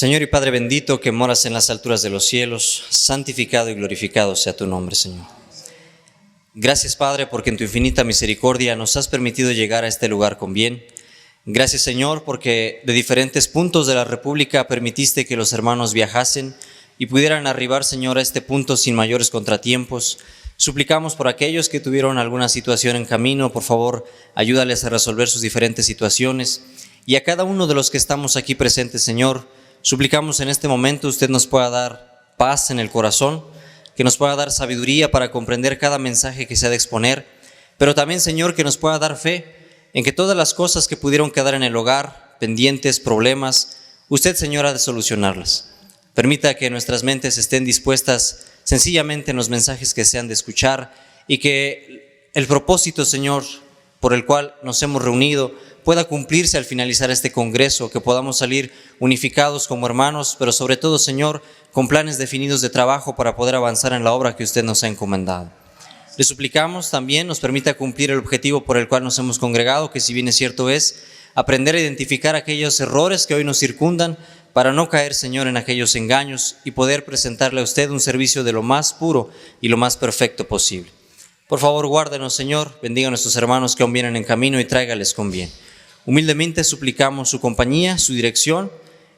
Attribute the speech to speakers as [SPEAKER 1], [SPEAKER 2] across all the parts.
[SPEAKER 1] Señor y Padre bendito que moras en las alturas de los cielos, santificado y glorificado sea tu nombre, Señor. Gracias, Padre, porque en tu infinita misericordia nos has permitido llegar a este lugar con bien. Gracias, Señor, porque de diferentes puntos de la República permitiste que los hermanos viajasen y pudieran arribar, Señor, a este punto sin mayores contratiempos. Suplicamos por aquellos que tuvieron alguna situación en camino, por favor, ayúdales a resolver sus diferentes situaciones. Y a cada uno de los que estamos aquí presentes, Señor, suplicamos en este momento usted nos pueda dar paz en el corazón, que nos pueda dar sabiduría para comprender cada mensaje que se ha de exponer, pero también, Señor, que nos pueda dar fe en que todas las cosas que pudieron quedar en el hogar, pendientes, problemas, usted, Señor, ha de solucionarlas. Permita que nuestras mentes estén dispuestas sencillamente en los mensajes que se han de escuchar y que el propósito, Señor, por el cual nos hemos reunido, pueda cumplirse al finalizar este congreso, que podamos salir unificados como hermanos, pero sobre todo, Señor, con planes definidos de trabajo para poder avanzar en la obra que usted nos ha encomendado. Le suplicamos también nos permita cumplir el objetivo por el cual nos hemos congregado, que si bien es cierto es aprender a identificar aquellos errores que hoy nos circundan, para no caer, Señor, en aquellos engaños y poder presentarle a usted un servicio de lo más puro y lo más perfecto posible. Por favor, guárdenos, Señor, bendiga a nuestros hermanos que aún vienen en camino y tráigales con bien. Humildemente suplicamos su compañía, su dirección,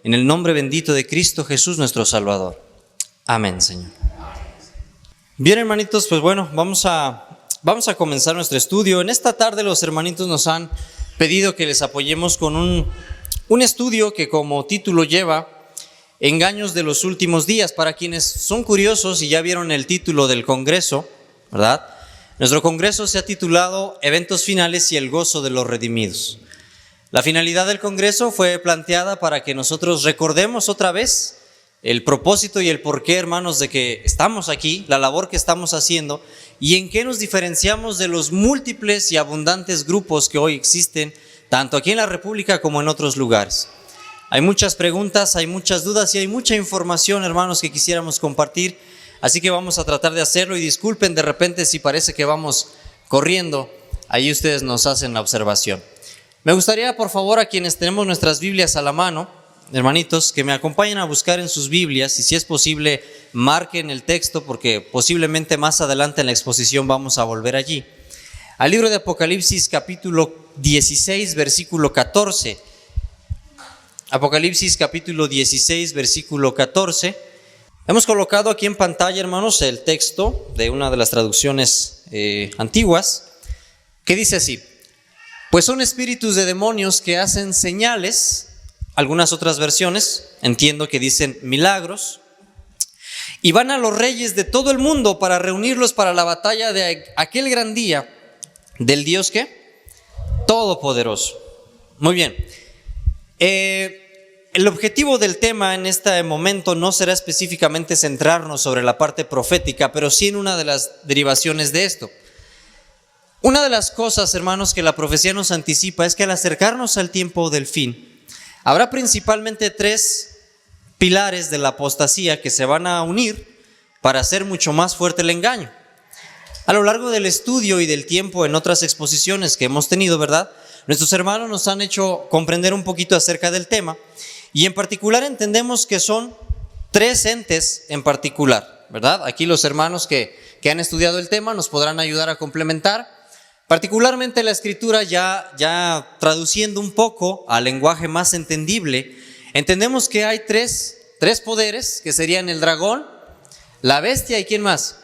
[SPEAKER 1] en el nombre bendito de Cristo Jesús, nuestro Salvador. Amén, Señor. Bien, hermanitos, pues bueno, vamos a comenzar nuestro estudio. En esta tarde los hermanitos nos han pedido que les apoyemos con un estudio que como título lleva Engaños de los últimos días. Para quienes son curiosos y ya vieron el título del congreso, ¿verdad? Nuestro congreso se ha titulado Eventos finales y el gozo de los redimidos. La finalidad del congreso fue planteada para que nosotros recordemos otra vez el propósito y el porqué, hermanos, de que estamos aquí, la labor que estamos haciendo y en qué nos diferenciamos de los múltiples y abundantes grupos que hoy existen, tanto aquí en la República como en otros lugares. Hay muchas preguntas, hay muchas dudas y hay mucha información, hermanos, que quisiéramos compartir, así que vamos a tratar de hacerlo y disculpen de repente si parece que vamos corriendo, ahí ustedes nos hacen la observación. Me gustaría, por favor, a quienes tenemos nuestras Biblias a la mano, hermanitos, que me acompañen a buscar en sus Biblias y si es posible, marquen el texto porque posiblemente más adelante en la exposición vamos a volver allí. Al libro de Apocalipsis, capítulo 16, versículo 14. Apocalipsis, capítulo 16, versículo 14. Hemos colocado aquí en pantalla, hermanos, el texto de una de las traducciones antiguas, que dice así: pues son espíritus de demonios que hacen señales. Algunas otras versiones entiendo que dicen milagros, y van a los reyes de todo el mundo para reunirlos para la batalla de aquel gran día del Dios ¿qué? Todopoderoso. Muy bien. El objetivo del tema en este momento no será específicamente centrarnos sobre la parte profética, pero sí en una de las derivaciones de esto. Una de las cosas, hermanos, que la profecía nos anticipa es que al acercarnos al tiempo del fin, habrá principalmente tres pilares de la apostasía que se van a unir para hacer mucho más fuerte el engaño. A lo largo del estudio y del tiempo en otras exposiciones que hemos tenido, ¿verdad?, nuestros hermanos nos han hecho comprender un poquito acerca del tema y en particular entendemos que son tres entes en particular, ¿verdad? Aquí los hermanos que han estudiado el tema nos podrán ayudar a complementar. Particularmente la escritura ya traduciendo un poco al lenguaje más entendible, entendemos que hay tres poderes que serían el dragón, la bestia y ¿quién más?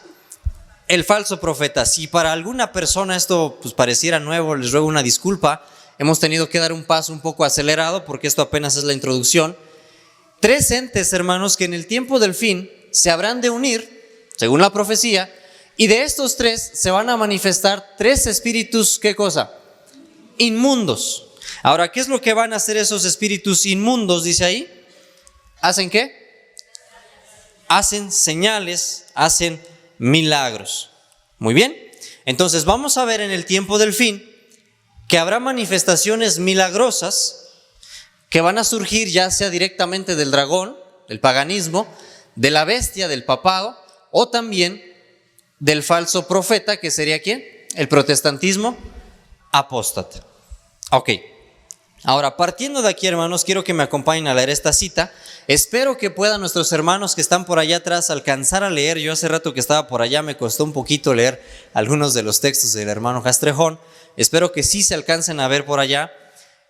[SPEAKER 1] El falso profeta. Si para alguna persona esto pues pareciera nuevo, les ruego una disculpa, hemos tenido que dar un paso un poco acelerado porque esto apenas es la introducción. Tres entes, hermanos, que en el tiempo del fin se habrán de unir, según la profecía, y de estos tres se van a manifestar tres espíritus, ¿qué cosa? Inmundos. Ahora, ¿qué es lo que van a hacer esos espíritus inmundos? Dice ahí. ¿Hacen qué? Hacen señales, hacen milagros. Muy bien. Entonces vamos a ver en el tiempo del fin que habrá manifestaciones milagrosas que van a surgir ya sea directamente del dragón, del paganismo, de la bestia, del papado, o también del falso profeta, que sería ¿quién? El protestantismo apóstata. Ok. Ahora, partiendo de aquí, hermanos, quiero que me acompañen a leer esta cita. Espero que puedan nuestros hermanos que están por allá atrás alcanzar a leer. Yo hace rato que estaba por allá me costó un poquito leer algunos de los textos del hermano Castrejón. Espero que sí se alcancen a ver por allá.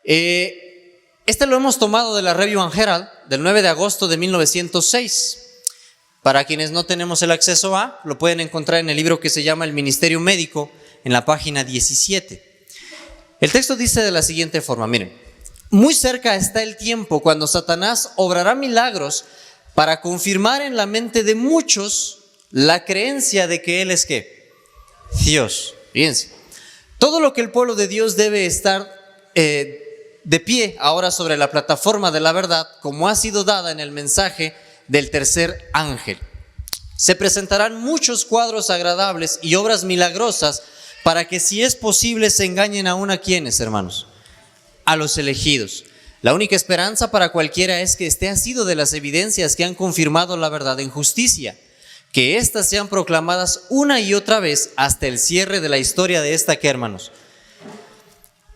[SPEAKER 1] Este lo hemos tomado de la Review and Herald del 9 de agosto de 1906. Para quienes no tenemos el acceso a, lo pueden encontrar en el libro que se llama El Ministerio Médico, en la página 17. El texto dice de la siguiente forma, miren: muy cerca está el tiempo cuando Satanás obrará milagros para confirmar en la mente de muchos la creencia de que Él es ¿qué? Dios. Fíjense, todo lo que el pueblo de Dios debe estar de pie ahora sobre la plataforma de la verdad, como ha sido dada en el mensaje del tercer ángel. Se presentarán muchos cuadros agradables y obras milagrosas para que, si es posible, se engañen aún a quienes, hermanos, a los elegidos. La única esperanza para cualquiera es que este ha sido de las evidencias que han confirmado la verdad en justicia, que éstas sean proclamadas una y otra vez hasta el cierre de la historia de esta, ¿qué, hermanos?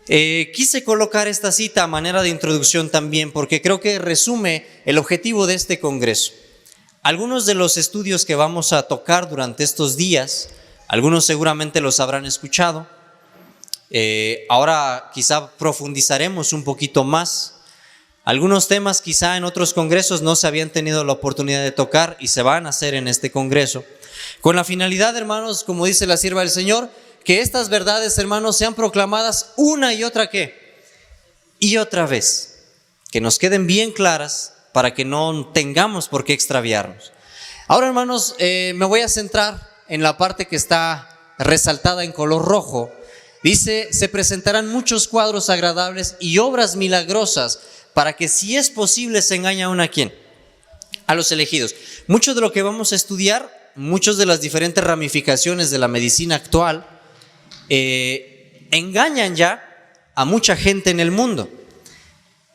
[SPEAKER 1] Quise colocar esta cita a manera de introducción también porque creo que resume el objetivo de este congreso. Algunos de los estudios que vamos a tocar durante estos días, algunos seguramente los habrán escuchado. Ahora quizá profundizaremos un poquito más. Algunos temas quizá en otros congresos no se habían tenido la oportunidad de tocar y se van a hacer en este congreso. Con la finalidad, hermanos, como dice la sierva del Señor, que estas verdades, hermanos, sean proclamadas una y otra ¿qué? Y otra vez. Que nos queden bien claras para que no tengamos por qué extraviarnos. Ahora, hermanos, me voy a centrar en la parte que está resaltada en color rojo. Dice: se presentarán muchos cuadros agradables y obras milagrosas para que, si es posible, se engañe aún a ¿quién? A los elegidos. Mucho de lo que vamos a estudiar, muchas de las diferentes ramificaciones de la medicina actual, engañan ya a mucha gente en el mundo.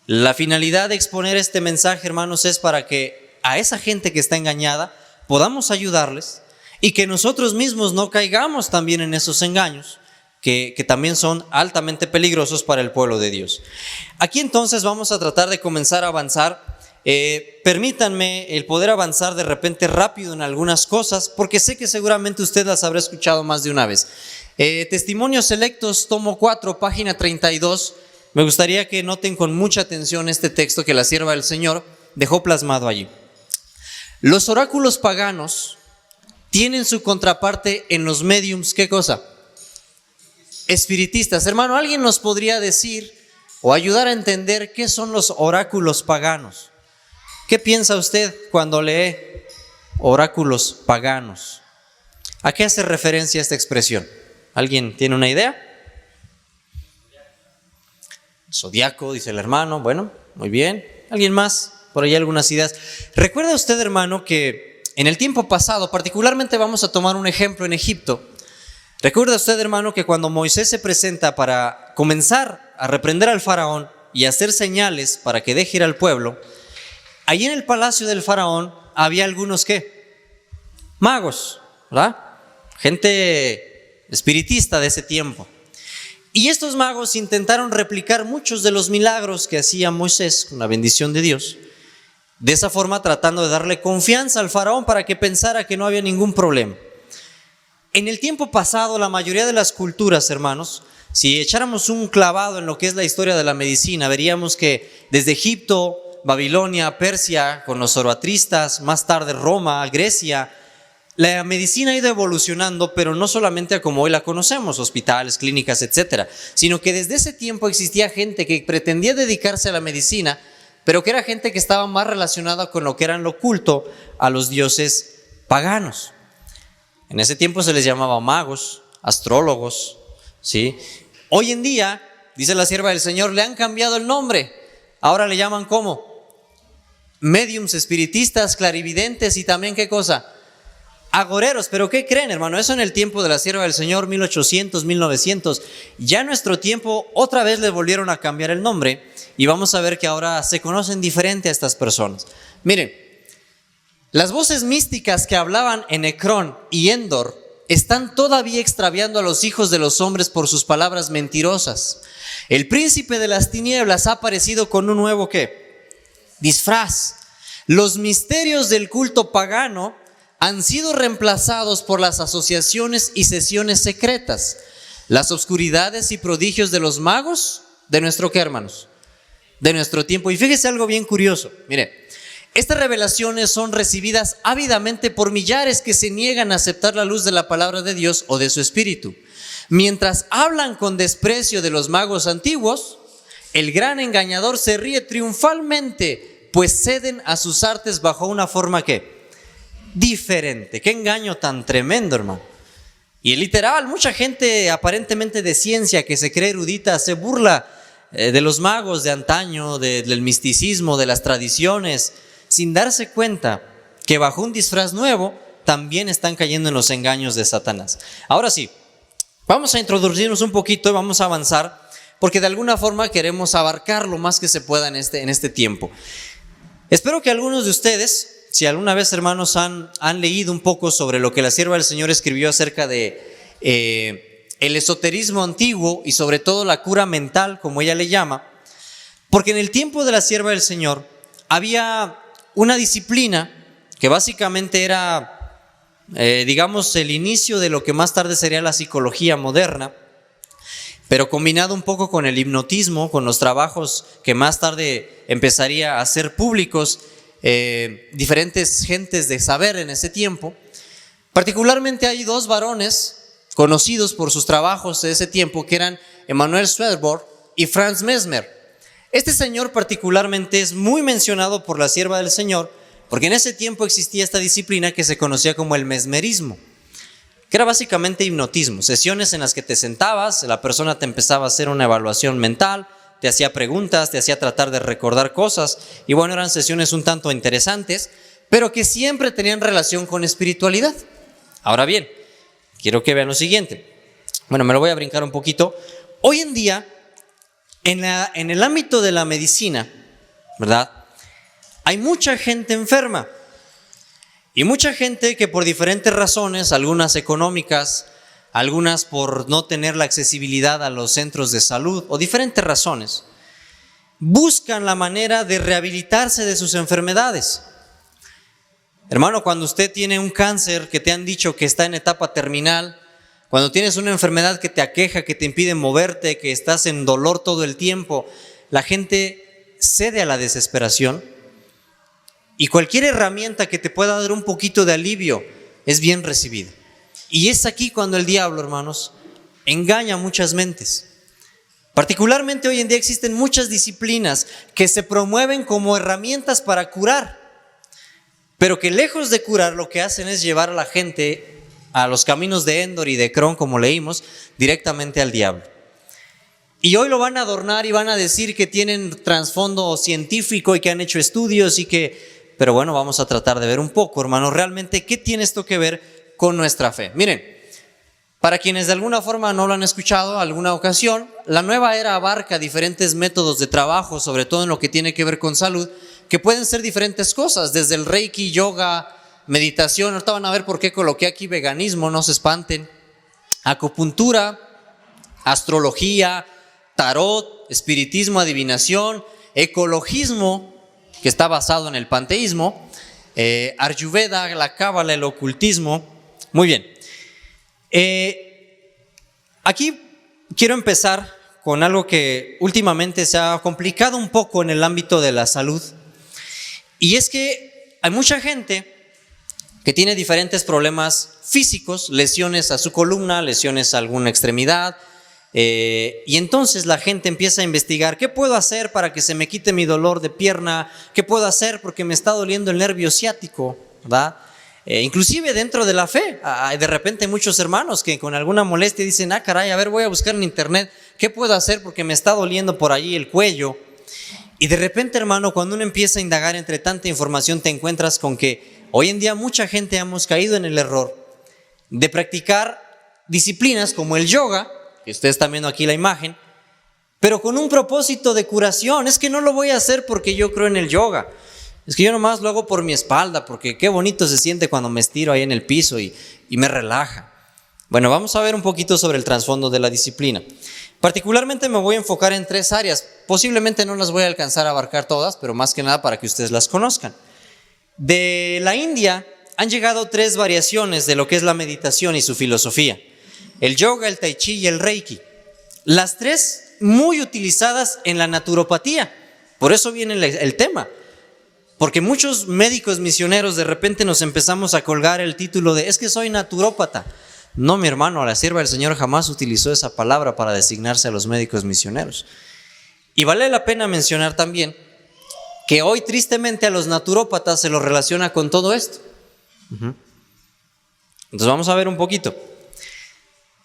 [SPEAKER 1] La finalidad de exponer este mensaje, hermanos, es para que a esa gente que está engañada podamos ayudarles y que nosotros mismos no caigamos también en esos engaños que también son altamente peligrosos para el pueblo de Dios. Aquí entonces vamos a tratar de comenzar a avanzar. Permítanme el poder avanzar de repente rápido en algunas cosas, porque sé que seguramente usted las habrá escuchado más de una vez. Testimonios Selectos, tomo 4, página 32. Me gustaría que noten con mucha atención este texto que la sierva del Señor dejó plasmado allí. Los oráculos paganos tienen su contraparte en los médiums, ¿qué cosa? Espiritistas. Hermano, ¿alguien nos podría decir o ayudar a entender qué son los oráculos paganos? ¿Qué piensa usted cuando lee oráculos paganos? ¿A qué hace referencia esta expresión? ¿Alguien tiene una idea? Zodiaco, dice el hermano. Bueno, muy bien. ¿Alguien más? Por ahí algunas ideas. ¿Recuerda usted, hermano, que en el tiempo pasado, particularmente vamos a tomar un ejemplo en Egipto? ¿Recuerda usted, hermano, que cuando Moisés se presenta para comenzar a reprender al faraón y hacer señales para que deje ir al pueblo, allí en el palacio del faraón había algunos ¿qué? Magos, ¿verdad? Gente espiritista de ese tiempo. Y estos magos intentaron replicar muchos de los milagros que hacía Moisés con la bendición de Dios, de esa forma tratando de darle confianza al faraón para que pensara que no había ningún problema. En el tiempo pasado, la mayoría de las culturas, hermanos, si echáramos un clavado en lo que es la historia de la medicina, veríamos que desde Egipto, Babilonia, Persia, con los zoroastristas, más tarde Roma, Grecia, la medicina ha ido evolucionando, pero no solamente a como hoy la conocemos, hospitales, clínicas, etcétera, sino que desde ese tiempo existía gente que pretendía dedicarse a la medicina, pero que era gente que estaba más relacionada con lo que eran lo oculto a los dioses paganos. En ese tiempo se les llamaba magos, astrólogos, ¿sí? Hoy en día, dice la sierva del Señor, le han cambiado el nombre. Ahora le llaman ¿cómo? Médiums, espiritistas, clarividentes y también ¿qué cosa? Agoreros. ¿Pero qué creen, hermano? Eso en el tiempo de la sierva del Señor, 1800, 1900. Ya en nuestro tiempo otra vez les volvieron a cambiar el nombre y vamos a ver que ahora se conocen diferente a estas personas. Miren, las voces místicas que hablaban en Ecrón y Endor están todavía extraviando a los hijos de los hombres por sus palabras mentirosas. El príncipe de las tinieblas ha aparecido con un nuevo ¿qué? Disfraz. Los misterios del culto pagano han sido reemplazados por las asociaciones y sesiones secretas, las obscuridades y prodigios de los magos de nuestro ¿qué, hermanos? De nuestro tiempo. Y fíjese algo bien curioso. Mire, estas revelaciones son recibidas ávidamente por millares que se niegan a aceptar la luz de la palabra de Dios o de su espíritu. Mientras hablan con desprecio de los magos antiguos, el gran engañador se ríe triunfalmente, pues ceden a sus artes bajo una forma ¿qué? Diferente. Qué engaño tan tremendo, hermano. Y literal, mucha gente aparentemente de ciencia que se cree erudita se burla de los magos de antaño, del misticismo, de las tradiciones, sin darse cuenta que bajo un disfraz nuevo también están cayendo en los engaños de Satanás. Ahora sí, vamos a introducirnos un poquito y vamos a avanzar, porque de alguna forma queremos abarcar lo más que se pueda en este tiempo. Espero que algunos de ustedes, si alguna vez, hermanos, han leído un poco sobre lo que la sierva del Señor escribió acerca de el esoterismo antiguo y sobre todo la cura mental, como ella le llama, porque en el tiempo de la sierva del Señor había una disciplina que básicamente era, digamos, el inicio de lo que más tarde sería la psicología moderna, pero combinado un poco con el hipnotismo, con los trabajos que más tarde empezaría a hacer públicos diferentes gentes de saber en ese tiempo. Particularmente hay dos varones conocidos por sus trabajos de ese tiempo, que eran Emanuel Swedenborg y Franz Mesmer. Este señor particularmente es muy mencionado por la sierva del Señor, porque en ese tiempo existía esta disciplina que se conocía como el mesmerismo, que era básicamente hipnotismo, sesiones en las que te sentabas, la persona te empezaba a hacer una evaluación mental, te hacía preguntas, te hacía tratar de recordar cosas, y bueno, eran sesiones un tanto interesantes, pero que siempre tenían relación con espiritualidad. Ahora bien, quiero que vean lo siguiente. Bueno, me lo voy a brincar un poquito. Hoy en día, en el ámbito de la medicina, ¿verdad? Hay mucha gente enferma y mucha gente que por diferentes razones, algunas económicas, algunas por no tener la accesibilidad a los centros de salud o diferentes razones, buscan la manera de rehabilitarse de sus enfermedades. Hermano, cuando usted tiene un cáncer que te han dicho que está en etapa terminal, cuando tienes una enfermedad que te aqueja, que te impide moverte, que estás en dolor todo el tiempo, la gente cede a la desesperación y cualquier herramienta que te pueda dar un poquito de alivio es bien recibida. Y es aquí cuando el diablo, hermanos, engaña a muchas mentes. Particularmente hoy en día existen muchas disciplinas que se promueven como herramientas para curar, pero que lejos de curar lo que hacen es llevar a la gente a los caminos de Endor y de Cron, como leímos, directamente al diablo. Y hoy lo van a adornar y van a decir que tienen trasfondo científico y que han hecho estudios pero bueno, vamos a tratar de ver un poco, hermanos, realmente qué tiene esto que ver con nuestra fe. Miren, para quienes de alguna forma no lo han escuchado alguna ocasión, la nueva era abarca diferentes métodos de trabajo, sobre todo en lo que tiene que ver con salud, que pueden ser diferentes cosas, desde el reiki, yoga, meditación. Ahorita van a ver por qué coloqué aquí veganismo, no se espanten, acupuntura, astrología, tarot, espiritismo, adivinación, ecologismo, que está basado en el panteísmo, Ayurveda, la cábala, el ocultismo. Muy bien. Aquí quiero empezar con algo que últimamente se ha complicado un poco en el ámbito de la salud, y es que hay mucha gente que tiene diferentes problemas físicos, lesiones a su columna, lesiones a alguna extremidad, y entonces la gente empieza a investigar: ¿qué puedo hacer para que se me quite mi dolor de pierna? ¿Qué puedo hacer porque me está doliendo el nervio ciático? ¿Verdad? Inclusive dentro de la fe, de repente hay muchos hermanos que con alguna molestia dicen: caray, a ver, voy a buscar en internet, ¿qué puedo hacer porque me está doliendo por ahí el cuello? Y de repente, hermano, cuando uno empieza a indagar entre tanta información, te encuentras con que hoy en día mucha gente hemos caído en el error de practicar disciplinas como el yoga, que ustedes están viendo aquí la imagen, pero con un propósito de curación. Es que no lo voy a hacer porque yo creo en el yoga, es que yo nomás lo hago por mi espalda, porque qué bonito se siente cuando me estiro ahí en el piso y me relaja. Bueno, vamos a ver un poquito sobre el trasfondo de la disciplina. Particularmente me voy a enfocar en 3 áreas. Posiblemente no las voy a alcanzar a abarcar todas, pero más que nada para que ustedes las conozcan. De la India han llegado 3 variaciones de lo que es la meditación y su filosofía: el yoga, el tai chi y el reiki. Las 3 muy utilizadas en la naturopatía. Por eso viene el tema. Porque muchos médicos misioneros de repente nos empezamos a colgar el título de: es que soy naturópata. No, mi hermano, la sierva del Señor jamás utilizó esa palabra para designarse a los médicos misioneros. Y vale la pena mencionar también que hoy tristemente a los naturópatas se los relaciona con todo esto. Entonces vamos a ver un poquito.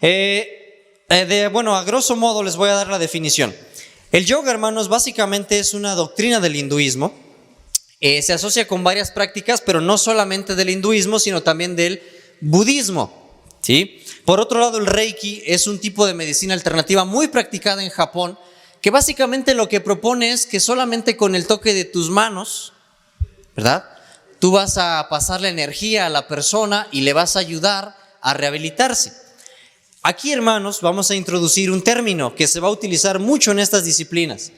[SPEAKER 1] A grosso modo les voy a dar la definición. El yoga, hermanos, básicamente es una doctrina del hinduismo. Se asocia con varias prácticas, pero no solamente del hinduismo, sino también del budismo. ¿Sí? Por otro lado, el reiki es un tipo de medicina alternativa muy practicada en Japón, que básicamente lo que propone es que solamente con el toque de tus manos, ¿verdad?, tú vas a pasar la energía a la persona y le vas a ayudar a rehabilitarse. Aquí, hermanos, vamos a introducir un término que se va a utilizar mucho en estas disciplinas: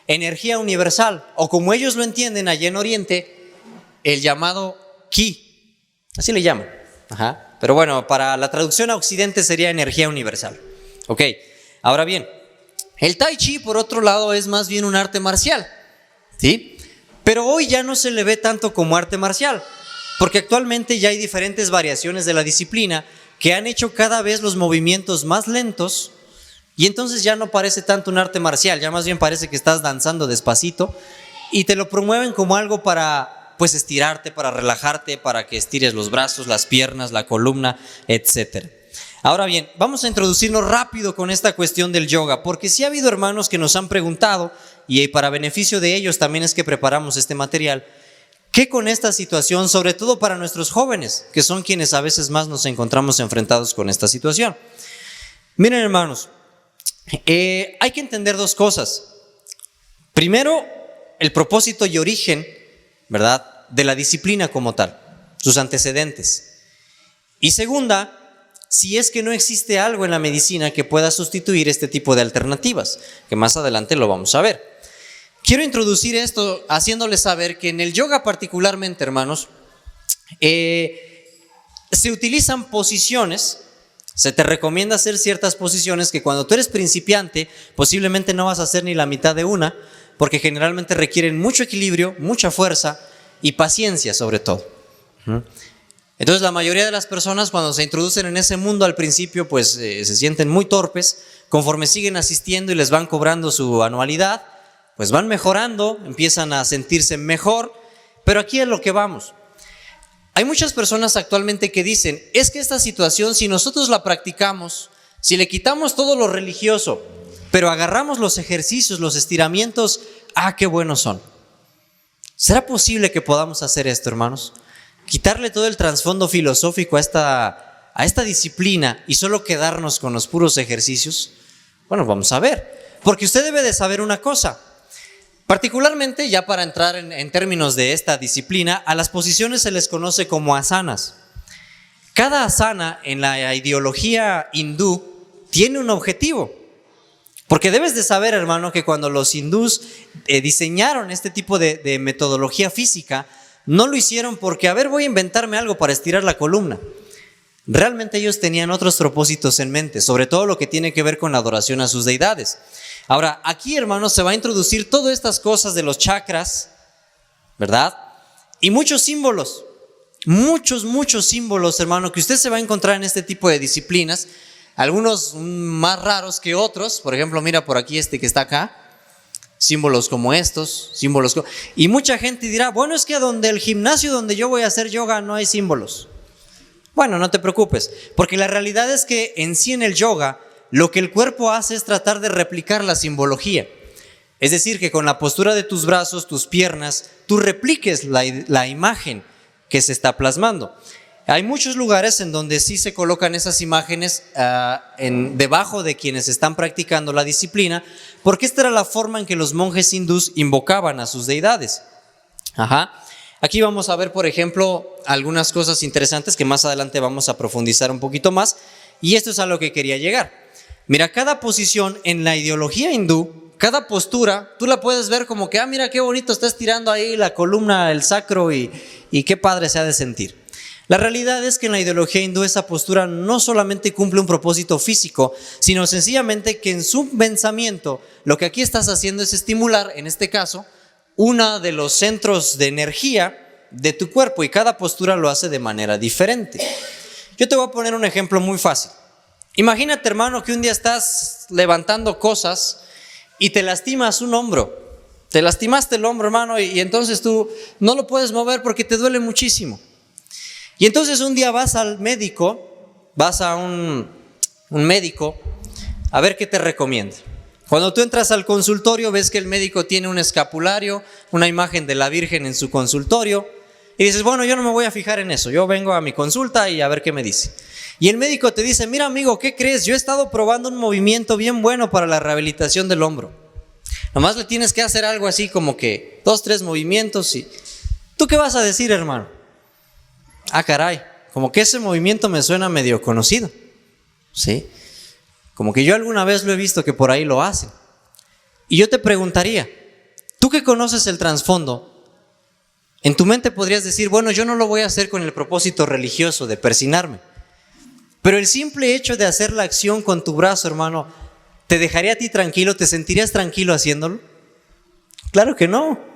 [SPEAKER 1] energía universal, o como ellos lo entienden allá en Oriente, el llamado ki. Así le llaman. Pero bueno, para la traducción a Occidente sería energía universal. Ok, ahora bien, el tai chi, por otro lado, es más bien un arte marcial, ¿sí? Pero hoy ya no se le ve tanto como arte marcial, porque actualmente ya hay diferentes variaciones de la disciplina que han hecho cada vez los movimientos más lentos, y entonces ya no parece tanto un arte marcial, ya más bien parece que estás danzando despacito, y te lo promueven como algo para estirarte, para relajarte, para que estires los brazos, las piernas, la columna, etc. Ahora bien, vamos a introducirnos rápido con esta cuestión del yoga, porque sí ha habido hermanos que nos han preguntado, y para beneficio de ellos también es que preparamos este material, ¿qué con esta situación, sobre todo para nuestros jóvenes, que son quienes a veces más nos encontramos enfrentados con esta situación? Miren, hermanos, hay que entender 2 cosas. Primero, el propósito y origen, ¿verdad?, de la disciplina como tal, sus antecedentes. Y segunda, si es que no existe algo en la medicina que pueda sustituir este tipo de alternativas, que más adelante lo vamos a ver. Quiero introducir esto haciéndoles saber que en el yoga particularmente, hermanos, se utilizan posiciones. Se te recomienda hacer ciertas posiciones que cuando tú eres principiante posiblemente no vas a hacer ni la mitad de una, porque generalmente requieren mucho equilibrio, mucha fuerza y paciencia sobre todo. Entonces la mayoría de las personas cuando se introducen en ese mundo al principio se sienten muy torpes. Conforme siguen asistiendo y les van cobrando su anualidad, pues van mejorando, empiezan a sentirse mejor. Pero aquí es lo que vamos. Hay muchas personas actualmente que dicen: es que esta situación, si nosotros la practicamos, si le quitamos todo lo religioso, pero agarramos los ejercicios, los estiramientos, qué buenos son. ¿Será posible que podamos hacer esto, hermanos? Quitarle todo el trasfondo filosófico a esta disciplina y solo quedarnos con los puros ejercicios. Bueno, vamos a ver, porque usted debe de saber una cosa. Particularmente, ya para entrar en términos de esta disciplina, a las posiciones se les conoce como asanas. Cada asana en la ideología hindú tiene un objetivo. Porque debes de saber, hermano, que cuando los hindús diseñaron este tipo de metodología física, no lo hicieron porque, voy a inventarme algo para estirar la columna. Realmente ellos tenían otros propósitos en mente, sobre todo lo que tiene que ver con la adoración a sus deidades. Ahora, aquí, hermanos, se va a introducir todas estas cosas de los chakras, ¿verdad? Y muchos símbolos, muchos símbolos, hermano, que usted se va a encontrar en este tipo de disciplinas. Algunos más raros que otros. Por ejemplo, mira por aquí que está acá. Símbolos como estos, y mucha gente dirá: bueno, es que el gimnasio donde yo voy a hacer yoga no hay símbolos. Bueno, no te preocupes, porque la realidad es que en sí en el yoga lo que el cuerpo hace es tratar de replicar la simbología. Es decir, que con la postura de tus brazos, tus piernas, tú repliques la imagen que se está plasmando. Hay muchos lugares en donde sí se colocan esas imágenes debajo de quienes están practicando la disciplina, porque esta era la forma en que los monjes hindús invocaban a sus deidades. Aquí vamos a ver, por ejemplo, algunas cosas interesantes que más adelante vamos a profundizar un poquito más. Y esto es a lo que quería llegar. Mira, cada posición en la ideología hindú, cada postura, tú la puedes ver como que, mira qué bonito, está estirando ahí la columna, el sacro y qué padre se ha de sentir. La realidad es que en la ideología hindú esa postura no solamente cumple un propósito físico, sino sencillamente que en su pensamiento lo que aquí estás haciendo es estimular, en este caso, uno de los centros de energía de tu cuerpo, y cada postura lo hace de manera diferente. Yo te voy a poner un ejemplo muy fácil. Imagínate, hermano, que un día estás levantando cosas y te lastimas un hombro. Te lastimaste el hombro, hermano, y entonces tú no lo puedes mover porque te duele muchísimo. Y entonces un día vas al médico, vas a un médico a ver qué te recomienda. Cuando tú entras al consultorio ves que el médico tiene un escapulario, una imagen de la Virgen en su consultorio y dices, bueno, yo no me voy a fijar en eso, yo vengo a mi consulta y a ver qué me dice. Y el médico te dice, mira amigo, ¿qué crees? Yo he estado probando un movimiento bien bueno para la rehabilitación del hombro. Nomás le tienes que hacer algo así como que 2, 3 movimientos y... ¿Tú qué vas a decir, hermano? Caray, como que ese movimiento me suena medio conocido, ¿sí? Como que yo alguna vez lo he visto que por ahí lo hacen. Y yo te preguntaría, tú que conoces el trasfondo, en tu mente podrías decir, bueno, yo no lo voy a hacer con el propósito religioso de persinarme, pero el simple hecho de hacer la acción con tu brazo, hermano, ¿te dejaría a ti tranquilo? ¿Te sentirías tranquilo haciéndolo? Claro que no.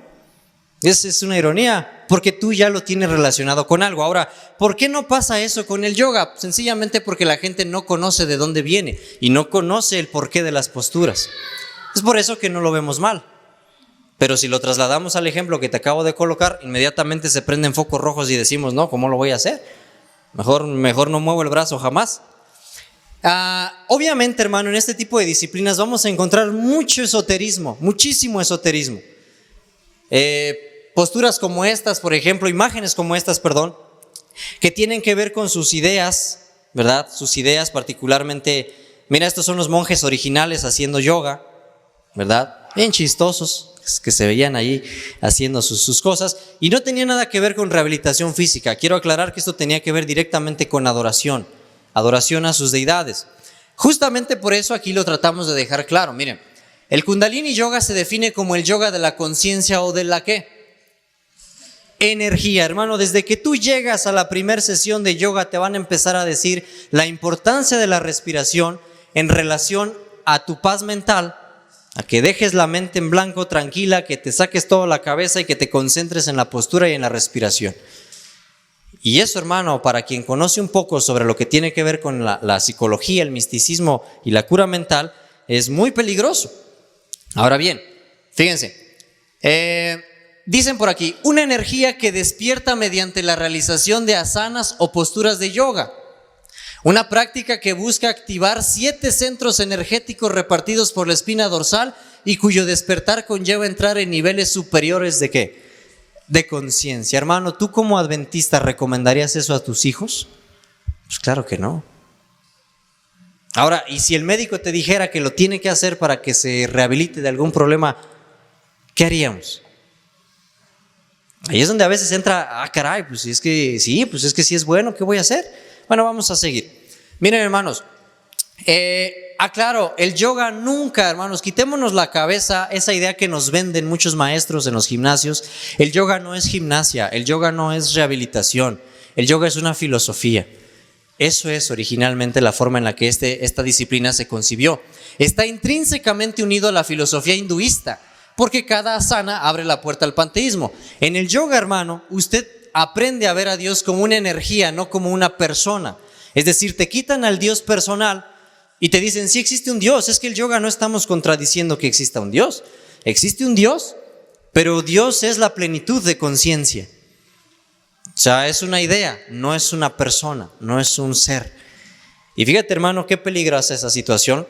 [SPEAKER 1] Es una ironía, porque tú ya lo tienes relacionado con algo. Ahora, ¿por qué no pasa eso con el yoga? Sencillamente porque la gente no conoce de dónde viene y no conoce el porqué de las posturas. Es por eso que no lo vemos mal. Pero si lo trasladamos al ejemplo que te acabo de colocar, inmediatamente se prenden focos rojos y decimos, no, ¿cómo lo voy a hacer? Mejor no muevo el brazo jamás. Obviamente, hermano, en este tipo de disciplinas vamos a encontrar mucho esoterismo, muchísimo esoterismo. Posturas como estas, por ejemplo, imágenes como estas, perdón, que tienen que ver con sus ideas, ¿verdad? Sus ideas particularmente, mira, estos son los monjes originales haciendo yoga, ¿verdad? Bien chistosos, que se veían ahí haciendo sus cosas, y no tenía nada que ver con rehabilitación física. Quiero aclarar que esto tenía que ver directamente con adoración a sus deidades. Justamente por eso aquí lo tratamos de dejar claro. Miren, el Kundalini Yoga se define como el yoga de la conciencia o de la ¿qué? Energía, hermano. Desde que tú llegas a la primera sesión de yoga te van a empezar a decir la importancia de la respiración en relación a tu paz mental, a que dejes la mente en blanco, tranquila, que te saques toda la cabeza y que te concentres en la postura y en la respiración. Y eso, hermano, para quien conoce un poco sobre lo que tiene que ver con la psicología, el misticismo y la cura mental, es muy peligroso. Ahora bien, fíjense, dicen por aquí, una energía que despierta mediante la realización de asanas o posturas de yoga. Una práctica que busca activar 7 centros energéticos repartidos por la espina dorsal y cuyo despertar conlleva entrar en niveles superiores ¿de qué? De conciencia. Hermano, ¿tú como adventista recomendarías eso a tus hijos? Pues claro que no. Ahora, ¿y si el médico te dijera que lo tiene que hacer para que se rehabilite de algún problema, qué haríamos? Ahí es donde a veces entra, caray, pues es que sí, sí es bueno, ¿qué voy a hacer? Bueno, vamos a seguir. Miren, hermanos, aclaro, el yoga nunca, hermanos, quitémonos la cabeza esa idea que nos venden muchos maestros en los gimnasios. El yoga no es gimnasia, el yoga no es rehabilitación, el yoga es una filosofía. Eso es originalmente la forma en la que esta disciplina se concibió. Está intrínsecamente unido a la filosofía hinduista, porque cada asana abre la puerta al panteísmo. En el yoga, hermano, usted aprende a ver a Dios como una energía, no como una persona. Es decir, te quitan al Dios personal y te dicen, sí existe un Dios. Es que el yoga no estamos contradiciendo que exista un Dios. Existe un Dios, pero Dios es la plenitud de conciencia. O sea, es una idea, no es una persona, no es un ser. Y fíjate, hermano, qué peligrosa esa situación,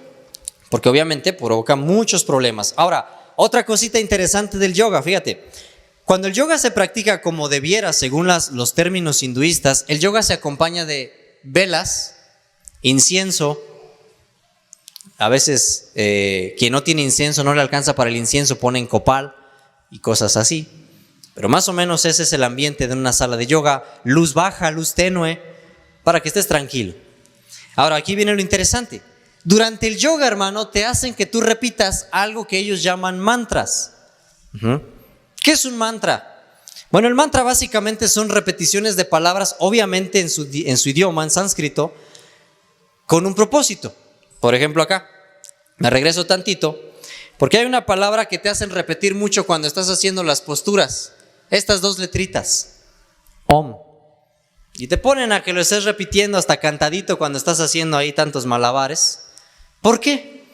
[SPEAKER 1] porque obviamente provoca muchos problemas. Ahora, otra cosita interesante del yoga, fíjate. Cuando el yoga se practica como debiera, según los términos hinduistas, el yoga se acompaña de velas, incienso. A veces quien no tiene incienso no le alcanza para el incienso, ponen copal y cosas así. Pero más o menos ese es el ambiente de una sala de yoga, luz baja, luz tenue, para que estés tranquilo. Ahora, aquí viene lo interesante. Durante el yoga, hermano, te hacen que tú repitas algo que ellos llaman mantras. ¿Qué es un mantra? Bueno, el mantra básicamente son repeticiones de palabras, obviamente en su idioma, en sánscrito, con un propósito. Por ejemplo, acá, me regreso tantito, porque hay una palabra que te hacen repetir mucho cuando estás haciendo las posturas. Estas dos letritas, Om. Y te ponen a que lo estés repitiendo hasta cantadito cuando estás haciendo ahí tantos malabares. ¿Por qué?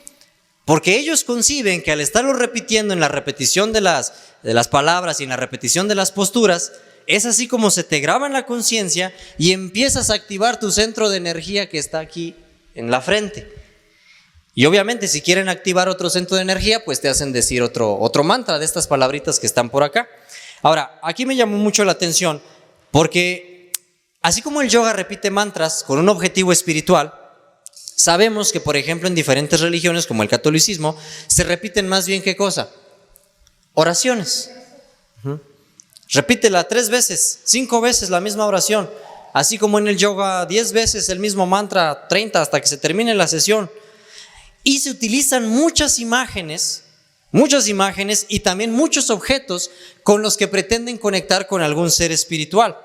[SPEAKER 1] Porque ellos conciben que al estarlo repitiendo en la repetición de las palabras y en la repetición de las posturas, es así como se te graba en la conciencia y empiezas a activar tu centro de energía que está aquí en la frente. Y obviamente si quieren activar otro centro de energía, pues te hacen decir otro mantra de estas palabritas que están por acá. Ahora, aquí me llamó mucho la atención porque así como el yoga repite mantras con un objetivo espiritual, sabemos que, por ejemplo, en diferentes religiones como el catolicismo, se repiten más bien ¿qué cosa? Oraciones. Repítela 3 veces, 5 veces la misma oración. Así como en el yoga 10 veces el mismo mantra, 30 hasta que se termine la sesión. Y se utilizan muchas imágenes y también muchos objetos con los que pretenden conectar con algún ser espiritual.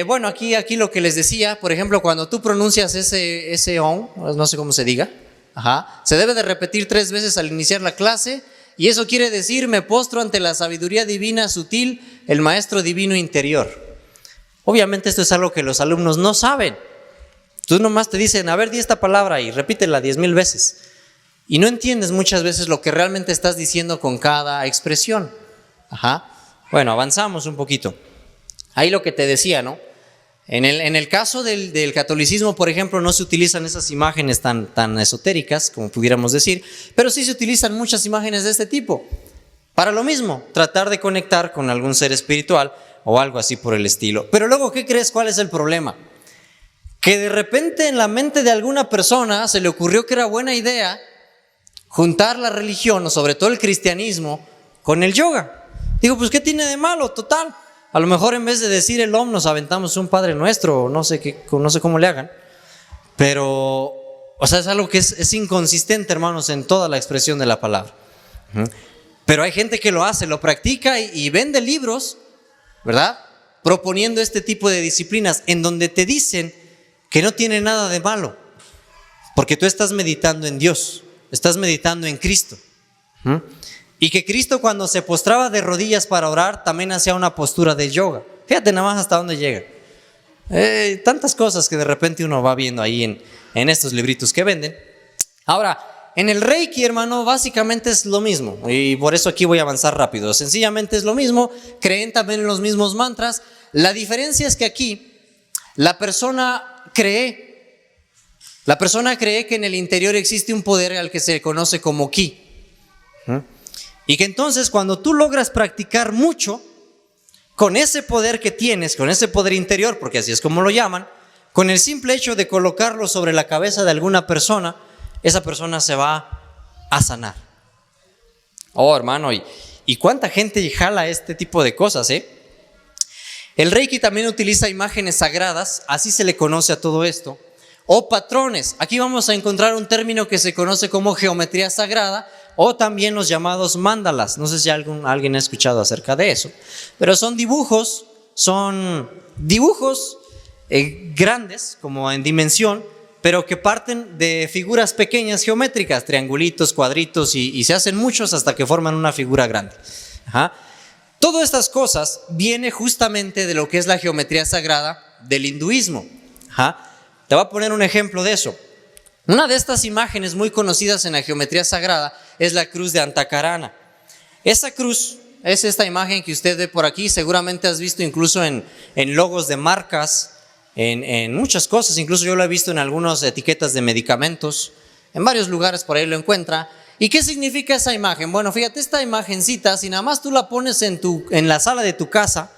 [SPEAKER 1] Bueno, aquí lo que les decía, por ejemplo, cuando tú pronuncias ese Om, no sé cómo se diga, se debe de repetir 3 veces al iniciar la clase, y eso quiere decir: me postro ante la sabiduría divina sutil, el maestro divino interior. Obviamente esto es algo que los alumnos no saben. Tú nomás te dicen, a ver, di esta palabra y repítela 10,000 veces. Y no entiendes muchas veces lo que realmente estás diciendo con cada expresión. Bueno, avanzamos un poquito. Ahí lo que te decía, ¿no? En el caso del catolicismo, por ejemplo, no se utilizan esas imágenes tan esotéricas, como pudiéramos decir, pero sí se utilizan muchas imágenes de este tipo. Para lo mismo, tratar de conectar con algún ser espiritual o algo así por el estilo. Pero luego, ¿qué crees? ¿Cuál es el problema? Que de repente en la mente de alguna persona se le ocurrió que era buena idea juntar la religión, o sobre todo el cristianismo, con el yoga. Digo, pues ¿qué tiene de malo? Total. A lo mejor en vez de decir el Om nos aventamos un Padre Nuestro, o no sé cómo le hagan. Pero, o sea, es algo que es inconsistente, hermanos, en toda la expresión de la palabra. Pero hay gente que lo hace, lo practica y vende libros, ¿verdad? Proponiendo este tipo de disciplinas en donde te dicen que no tiene nada de malo, porque tú estás meditando en Dios, estás meditando en Cristo. Y que Cristo, cuando se postraba de rodillas para orar, también hacía una postura de yoga. Fíjate nada más hasta dónde llega. Tantas cosas que de repente uno va viendo ahí en estos libritos que venden. Ahora, en el Reiki, hermano, básicamente es lo mismo, y por eso aquí voy a avanzar rápido. Sencillamente es lo mismo, creen también en los mismos mantras. La diferencia es que aquí la persona cree que en el interior existe un poder al que se conoce como ki. Y que entonces cuando tú logras practicar mucho con ese poder que tienes, con ese poder interior, porque así es como lo llaman, con el simple hecho de colocarlo sobre la cabeza de alguna persona, esa persona se va a sanar. Oh, hermano, ¿y cuánta gente jala este tipo de cosas, El Reiki también utiliza imágenes sagradas, así se le conoce a todo esto, o patrones. Aquí vamos a encontrar un término que se conoce como geometría sagrada, o también los llamados mandalas. No sé si alguien ha escuchado acerca de eso, pero son dibujos grandes, como en dimensión, pero que parten de figuras pequeñas geométricas, triangulitos, cuadritos, y se hacen muchos hasta que forman una figura grande. Todas estas cosas vienen justamente de lo que es la geometría sagrada del hinduismo. Te voy a poner un ejemplo de eso. Una de estas imágenes muy conocidas en la geometría sagrada es la cruz de Antakarana. Esa cruz es esta imagen que usted ve por aquí, seguramente has visto incluso en logos de marcas, en muchas cosas, incluso yo lo he visto en algunas etiquetas de medicamentos, en varios lugares por ahí lo encuentra. ¿Y qué significa esa imagen? Bueno, fíjate, esta imagencita, si nada más tú la pones en la sala de tu casa,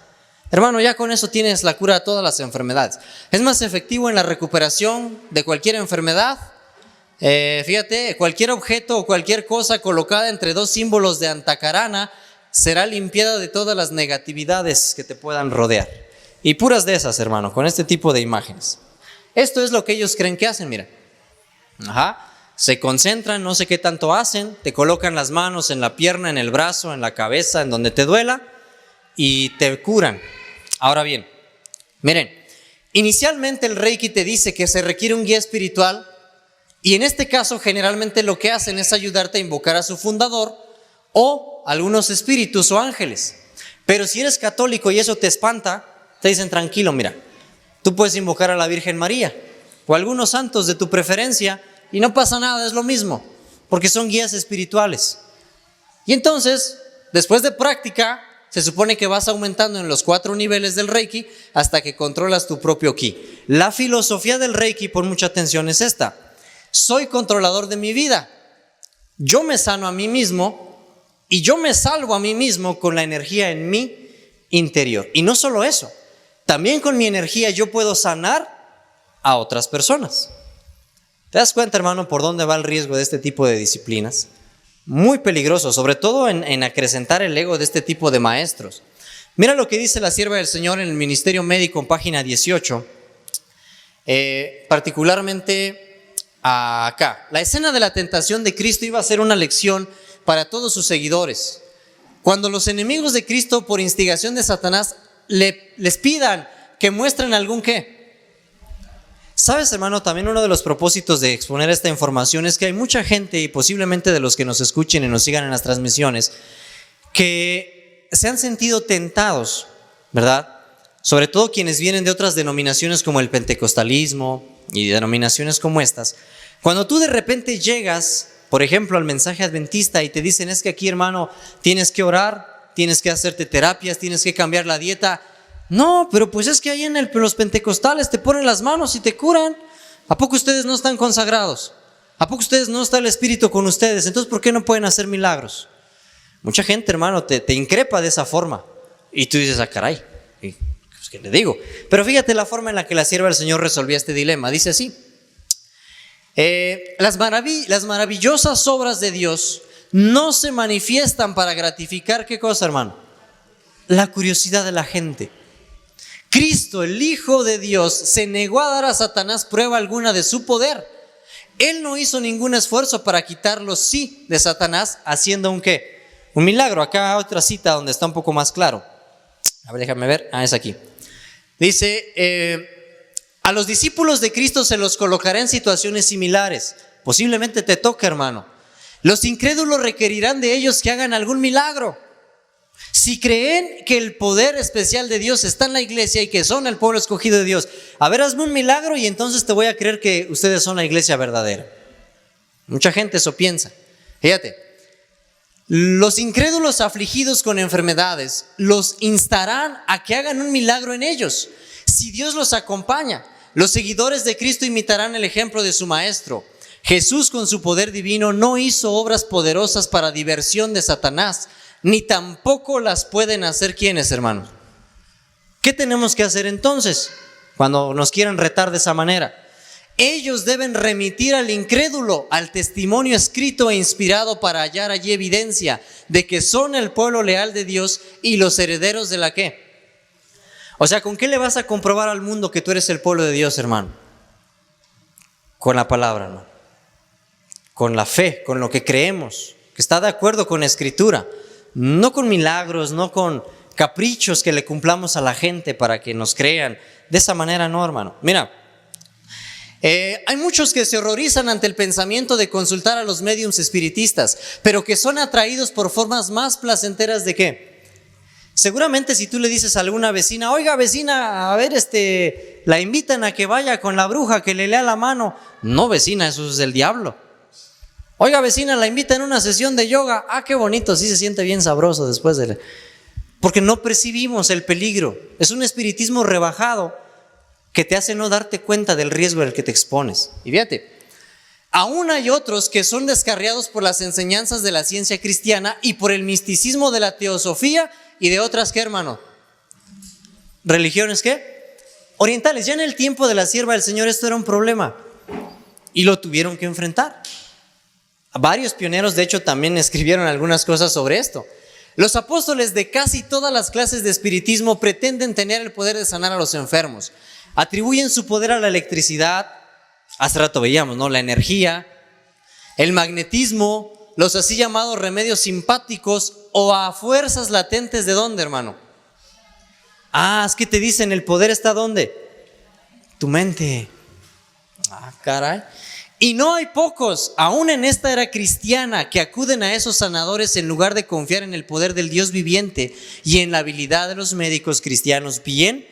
[SPEAKER 1] hermano, ya con eso tienes la cura de todas las enfermedades. Es más efectivo en la recuperación de cualquier enfermedad. Fíjate, cualquier objeto o cualquier cosa colocada entre 2 símbolos de Antakarana será limpiada de todas las negatividades que te puedan rodear. Y puras de esas, hermano, con este tipo de imágenes. Esto es lo que ellos creen que hacen, mira. Se concentran, no sé qué tanto hacen, te colocan las manos en la pierna, en el brazo, en la cabeza, en donde te duela y te curan. Ahora bien, miren, inicialmente el Reiki te dice que se requiere un guía espiritual y en este caso generalmente lo que hacen es ayudarte a invocar a su fundador o algunos espíritus o ángeles. Pero si eres católico y eso te espanta, te dicen tranquilo, mira, tú puedes invocar a la Virgen María o a algunos santos de tu preferencia y no pasa nada, es lo mismo, porque son guías espirituales. Y entonces, después de práctica, se supone que vas aumentando en los 4 niveles del Reiki hasta que controlas tu propio ki. La filosofía del Reiki, pon mucha atención, es esta: soy controlador de mi vida. Yo me sano a mí mismo y yo me salvo a mí mismo con la energía en mi interior. Y no solo eso, también con mi energía yo puedo sanar a otras personas. ¿Te das cuenta, hermano, por dónde va el riesgo de este tipo de disciplinas? Muy peligroso, sobre todo en acrecentar el ego de este tipo de maestros. Mira lo que dice la sierva del Señor en el Ministerio Médico en página 18, particularmente acá. La escena de la tentación de Cristo iba a ser una lección para todos sus seguidores. Cuando los enemigos de Cristo, por instigación de Satanás, les pidan que muestren algún qué. ¿Sabes, hermano? También uno de los propósitos de exponer esta información es que hay mucha gente, y posiblemente de los que nos escuchen y nos sigan en las transmisiones, que se han sentido tentados, ¿verdad? Sobre todo quienes vienen de otras denominaciones como el pentecostalismo y denominaciones como estas. Cuando tú de repente llegas, por ejemplo, al mensaje adventista y te dicen: es que aquí, hermano, tienes que orar, tienes que hacerte terapias, tienes que cambiar la dieta. No, pero pues es que ahí en los pentecostales te ponen las manos y te curan. ¿A poco ustedes no están consagrados? ¿A poco ustedes no está el Espíritu con ustedes? Entonces, ¿por qué no pueden hacer milagros? Mucha gente, hermano, te increpa de esa forma. Y tú dices: caray, pues, ¿qué le digo? Pero fíjate la forma en la que la sierva del Señor resolvía este dilema. Dice así: las maravillosas obras de Dios no se manifiestan para gratificar, ¿qué cosa, hermano? La curiosidad de la gente. Cristo, el Hijo de Dios, se negó a dar a Satanás prueba alguna de su poder. Él no hizo ningún esfuerzo para quitar los sí de Satanás haciendo un ¿qué? Un milagro. Acá otra cita donde está un poco más claro. A ver, déjame ver. Es aquí. Dice: a los discípulos de Cristo se los colocará en situaciones similares. Posiblemente te toque, hermano. Los incrédulos requerirán de ellos que hagan algún milagro. Si creen que el poder especial de Dios está en la iglesia y que son el pueblo escogido de Dios, a ver, hazme un milagro y entonces te voy a creer que ustedes son la iglesia verdadera. Mucha gente eso piensa. Fíjate, los incrédulos afligidos con enfermedades los instarán a que hagan un milagro en ellos. Si Dios los acompaña, los seguidores de Cristo imitarán el ejemplo de su maestro. Jesús, con su poder divino, no hizo obras poderosas para diversión de Satanás, ni tampoco las pueden hacer quienes, hermanos. ¿Qué tenemos que hacer entonces cuando nos quieran retar de esa manera? Ellos deben remitir al incrédulo al testimonio escrito e inspirado para hallar allí evidencia de que son el pueblo leal de Dios y los herederos de la ¿qué? O sea, ¿con qué le vas a comprobar al mundo que tú eres el pueblo de Dios, hermano? Con la palabra, hermano. Con la fe, con lo que creemos, que está de acuerdo con la Escritura. No con milagros, no con caprichos que le cumplamos a la gente para que nos crean. De esa manera no, hermano. Mira, hay muchos que se horrorizan ante el pensamiento de consultar a los médiums espiritistas, pero que son atraídos por formas más placenteras de ¿qué? Seguramente si tú le dices a alguna vecina: oiga, vecina, a ver, la invitan a que vaya con la bruja que le lea la mano. No, vecina, eso es del diablo. Oiga, vecina, la invita en una sesión de yoga. Qué bonito, sí se siente bien sabroso después de... Porque no percibimos el peligro. Es un espiritismo rebajado que te hace no darte cuenta del riesgo al que te expones. Y fíjate, aún hay otros que son descarriados por las enseñanzas de la ciencia cristiana y por el misticismo de la teosofía y de otras, ¿qué, hermano? ¿Religiones qué? Orientales. Ya en el tiempo de la sierva del Señor esto era un problema y lo tuvieron que enfrentar. Varios pioneros, de hecho, también escribieron algunas cosas sobre esto. Los apóstoles de casi todas las clases de espiritismo pretenden tener el poder de sanar a los enfermos. Atribuyen su poder a la electricidad, hace rato veíamos, ¿no? La energía, el magnetismo, los así llamados remedios simpáticos o a fuerzas latentes ¿de dónde, hermano? Es que te dicen, el poder está ¿dónde? Tu mente. Caray. Y no hay pocos, aún en esta era cristiana, que acuden a esos sanadores en lugar de confiar en el poder del Dios viviente y en la habilidad de los médicos cristianos bien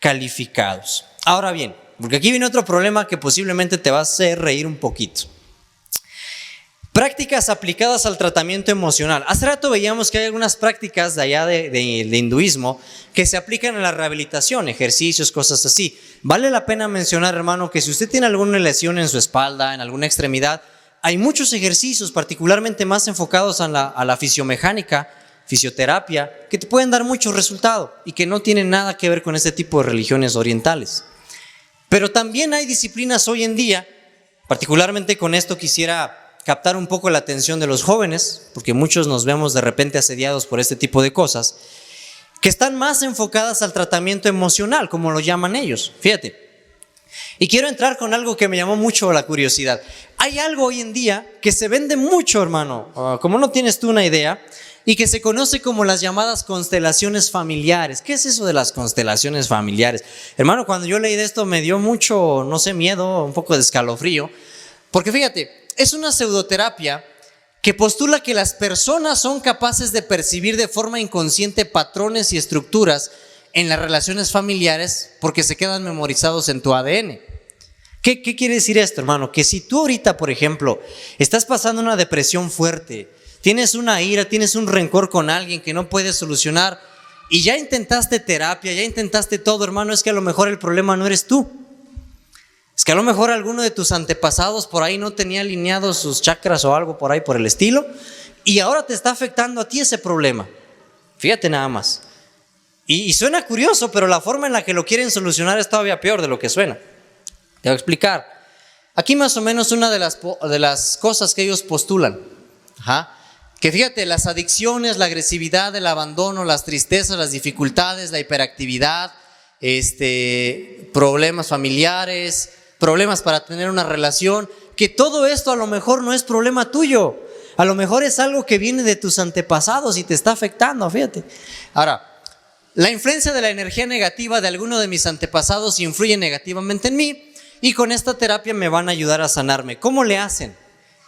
[SPEAKER 1] calificados. Ahora bien, porque aquí viene otro problema que posiblemente te va a hacer reír un poquito. Prácticas aplicadas al tratamiento emocional. Hace rato veíamos que hay algunas prácticas de allá de hinduismo que se aplican en la rehabilitación, ejercicios, cosas así. Vale la pena mencionar, hermano, que si usted tiene alguna lesión en su espalda, en alguna extremidad, hay muchos ejercicios, particularmente más enfocados a la fisiomecánica, fisioterapia, que te pueden dar mucho resultado y que no tienen nada que ver con este tipo de religiones orientales. Pero también hay disciplinas hoy en día, particularmente con esto quisiera captar un poco la atención de los jóvenes, porque muchos nos vemos de repente asediados por este tipo de cosas, que están más enfocadas al tratamiento emocional, como lo llaman ellos. Fíjate. Y quiero entrar con algo que me llamó mucho la curiosidad. Hay algo hoy en día que se vende mucho, hermano, como no tienes tú una idea, y que se conoce como las llamadas constelaciones familiares. ¿Qué es eso de las constelaciones familiares? Hermano, cuando yo leí de esto me dio mucho, no sé, miedo, un poco de escalofrío, porque fíjate, es una pseudoterapia que postula que las personas son capaces de percibir de forma inconsciente patrones y estructuras en las relaciones familiares porque se quedan memorizados en tu ADN. ¿Qué quiere decir esto, hermano? Que si tú ahorita, por ejemplo, estás pasando una depresión fuerte, tienes una ira, tienes un rencor con alguien que no puedes solucionar y ya intentaste terapia, ya intentaste todo, hermano, es que a lo mejor el problema no eres tú. Es que a lo mejor alguno de tus antepasados por ahí no tenía alineados sus chakras o algo por ahí por el estilo y ahora te está afectando a ti ese problema. Fíjate nada más. Y suena curioso, pero la forma en la que lo quieren solucionar es todavía peor de lo que suena. Te voy a explicar. Aquí más o menos una de las cosas que ellos postulan. Que fíjate, las adicciones, la agresividad, el abandono, las tristezas, las dificultades, la hiperactividad, problemas familiares, problemas para tener una relación, que todo esto a lo mejor no es problema tuyo, a lo mejor es algo que viene de tus antepasados y te está afectando, fíjate. Ahora, la influencia de la energía negativa de alguno de mis antepasados influye negativamente en mí y con esta terapia me van a ayudar a sanarme. ¿Cómo le hacen?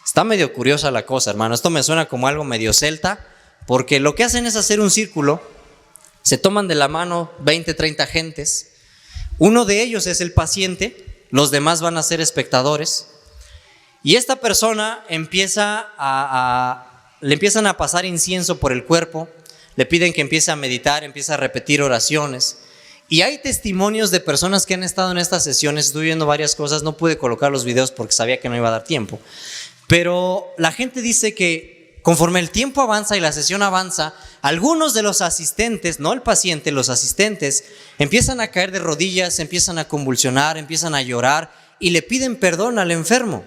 [SPEAKER 1] Está medio curiosa la cosa, hermano, esto me suena como algo medio celta, porque lo que hacen es hacer un círculo, se toman de la mano 20, 30 gentes, uno de ellos es el paciente, los demás van a ser espectadores y esta persona le empiezan a pasar incienso por el cuerpo, le piden que empiece a meditar, empiece a repetir oraciones y hay testimonios de personas que han estado en estas sesiones. Estuve viendo varias cosas, no pude colocar los videos porque sabía que no iba a dar tiempo, pero la gente dice que conforme el tiempo avanza y la sesión avanza, algunos de los asistentes, no el paciente, los asistentes empiezan a caer de rodillas, empiezan a convulsionar, empiezan a llorar y le piden perdón al enfermo.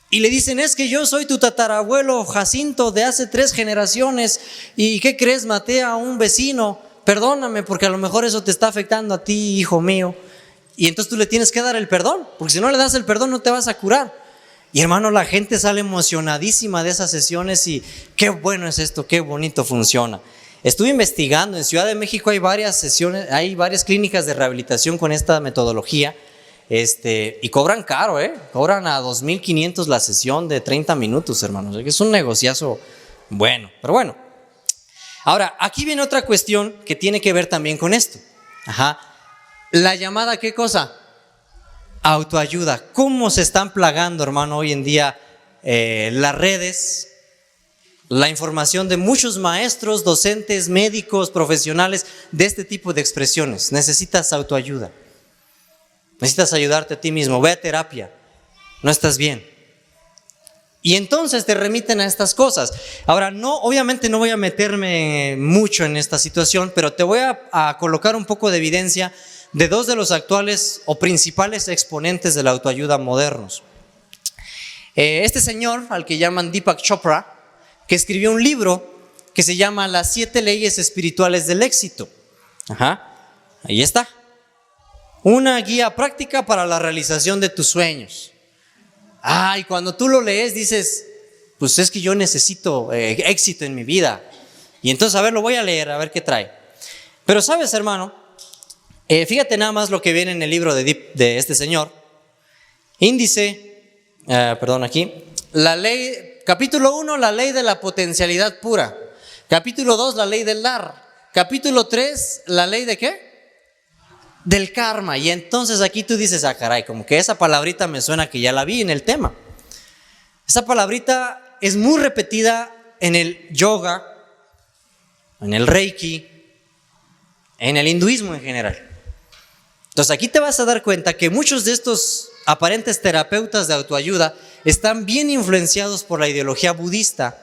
[SPEAKER 1] Y le dicen, es que yo soy tu tatarabuelo Jacinto de hace 3 generaciones y ¿qué crees? Maté a un vecino, perdóname porque a lo mejor eso te está afectando a ti, hijo mío. Y entonces tú le tienes que dar el perdón, porque si no le das el perdón no te vas a curar. Y hermano, la gente sale emocionadísima de esas sesiones y qué bueno es esto, qué bonito funciona. Estuve investigando, en Ciudad de México hay varias sesiones, hay varias clínicas de rehabilitación con esta metodología y cobran caro, cobran a 2,500 la sesión de 30 minutos, hermanos. Es un negociazo bueno, pero bueno. Ahora, aquí viene otra cuestión que tiene que ver también con esto. La llamada, ¿qué cosa? Autoayuda. ¿Cómo se están plagando, hermano, hoy en día las redes, la información de muchos maestros, docentes, médicos, profesionales de este tipo de expresiones? Necesitas autoayuda. Necesitas ayudarte a ti mismo. Ve a terapia. No estás bien. Y entonces te remiten a estas cosas. Ahora, obviamente no voy a meterme mucho en esta situación, pero te voy a colocar un poco de evidencia de 2 de los actuales o principales exponentes de la autoayuda modernos. Este señor, al que llaman Deepak Chopra, que escribió un libro que se llama Las 7 leyes espirituales del éxito. Ahí está. Una guía práctica para la realización de tus sueños. Y cuando tú lo lees dices, pues es que yo necesito éxito en mi vida. Y entonces, a ver, lo voy a leer, a ver qué trae. Pero sabes, hermano, fíjate nada más lo que viene en el libro de este señor. Índice, aquí, la ley, capítulo 1, la ley de la potencialidad pura. Capítulo 2, la ley del dar. Capítulo 3, la ley de ¿qué? Del karma. Y entonces aquí tú dices, caray, como que esa palabrita me suena que ya la vi en el tema. Esa palabrita es muy repetida en el yoga, en el reiki, en el hinduismo en general. Entonces aquí te vas a dar cuenta que muchos de estos aparentes terapeutas de autoayuda están bien influenciados por la ideología budista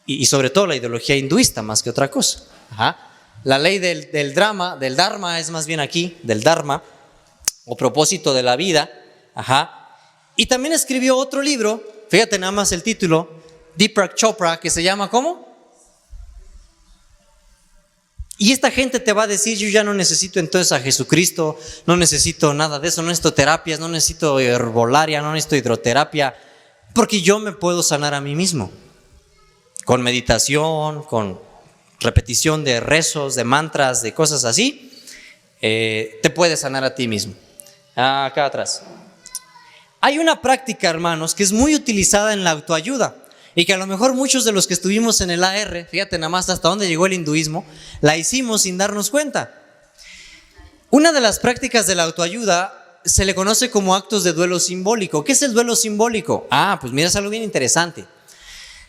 [SPEAKER 1] y sobre todo la ideología hinduista más que otra cosa. La ley del dharma es más bien aquí, del dharma o propósito de la vida. Y también escribió otro libro, fíjate nada más el título, Deepak Chopra, que se llama ¿cómo? Y esta gente te va a decir, yo ya no necesito entonces a Jesucristo, no necesito nada de eso, no necesito terapias, no necesito herbolaria, no necesito hidroterapia, porque yo me puedo sanar a mí mismo. Con meditación, con repetición de rezos, de mantras, de cosas así, te puedes sanar a ti mismo. Acá atrás. Hay una práctica, hermanos, que es muy utilizada en la autoayuda. Y que a lo mejor muchos de los que estuvimos en el AR, fíjate nada más hasta dónde llegó el hinduismo, la hicimos sin darnos cuenta. Una de las prácticas de la autoayuda se le conoce como actos de duelo simbólico. ¿Qué es el duelo simbólico? Pues mira, es algo bien interesante.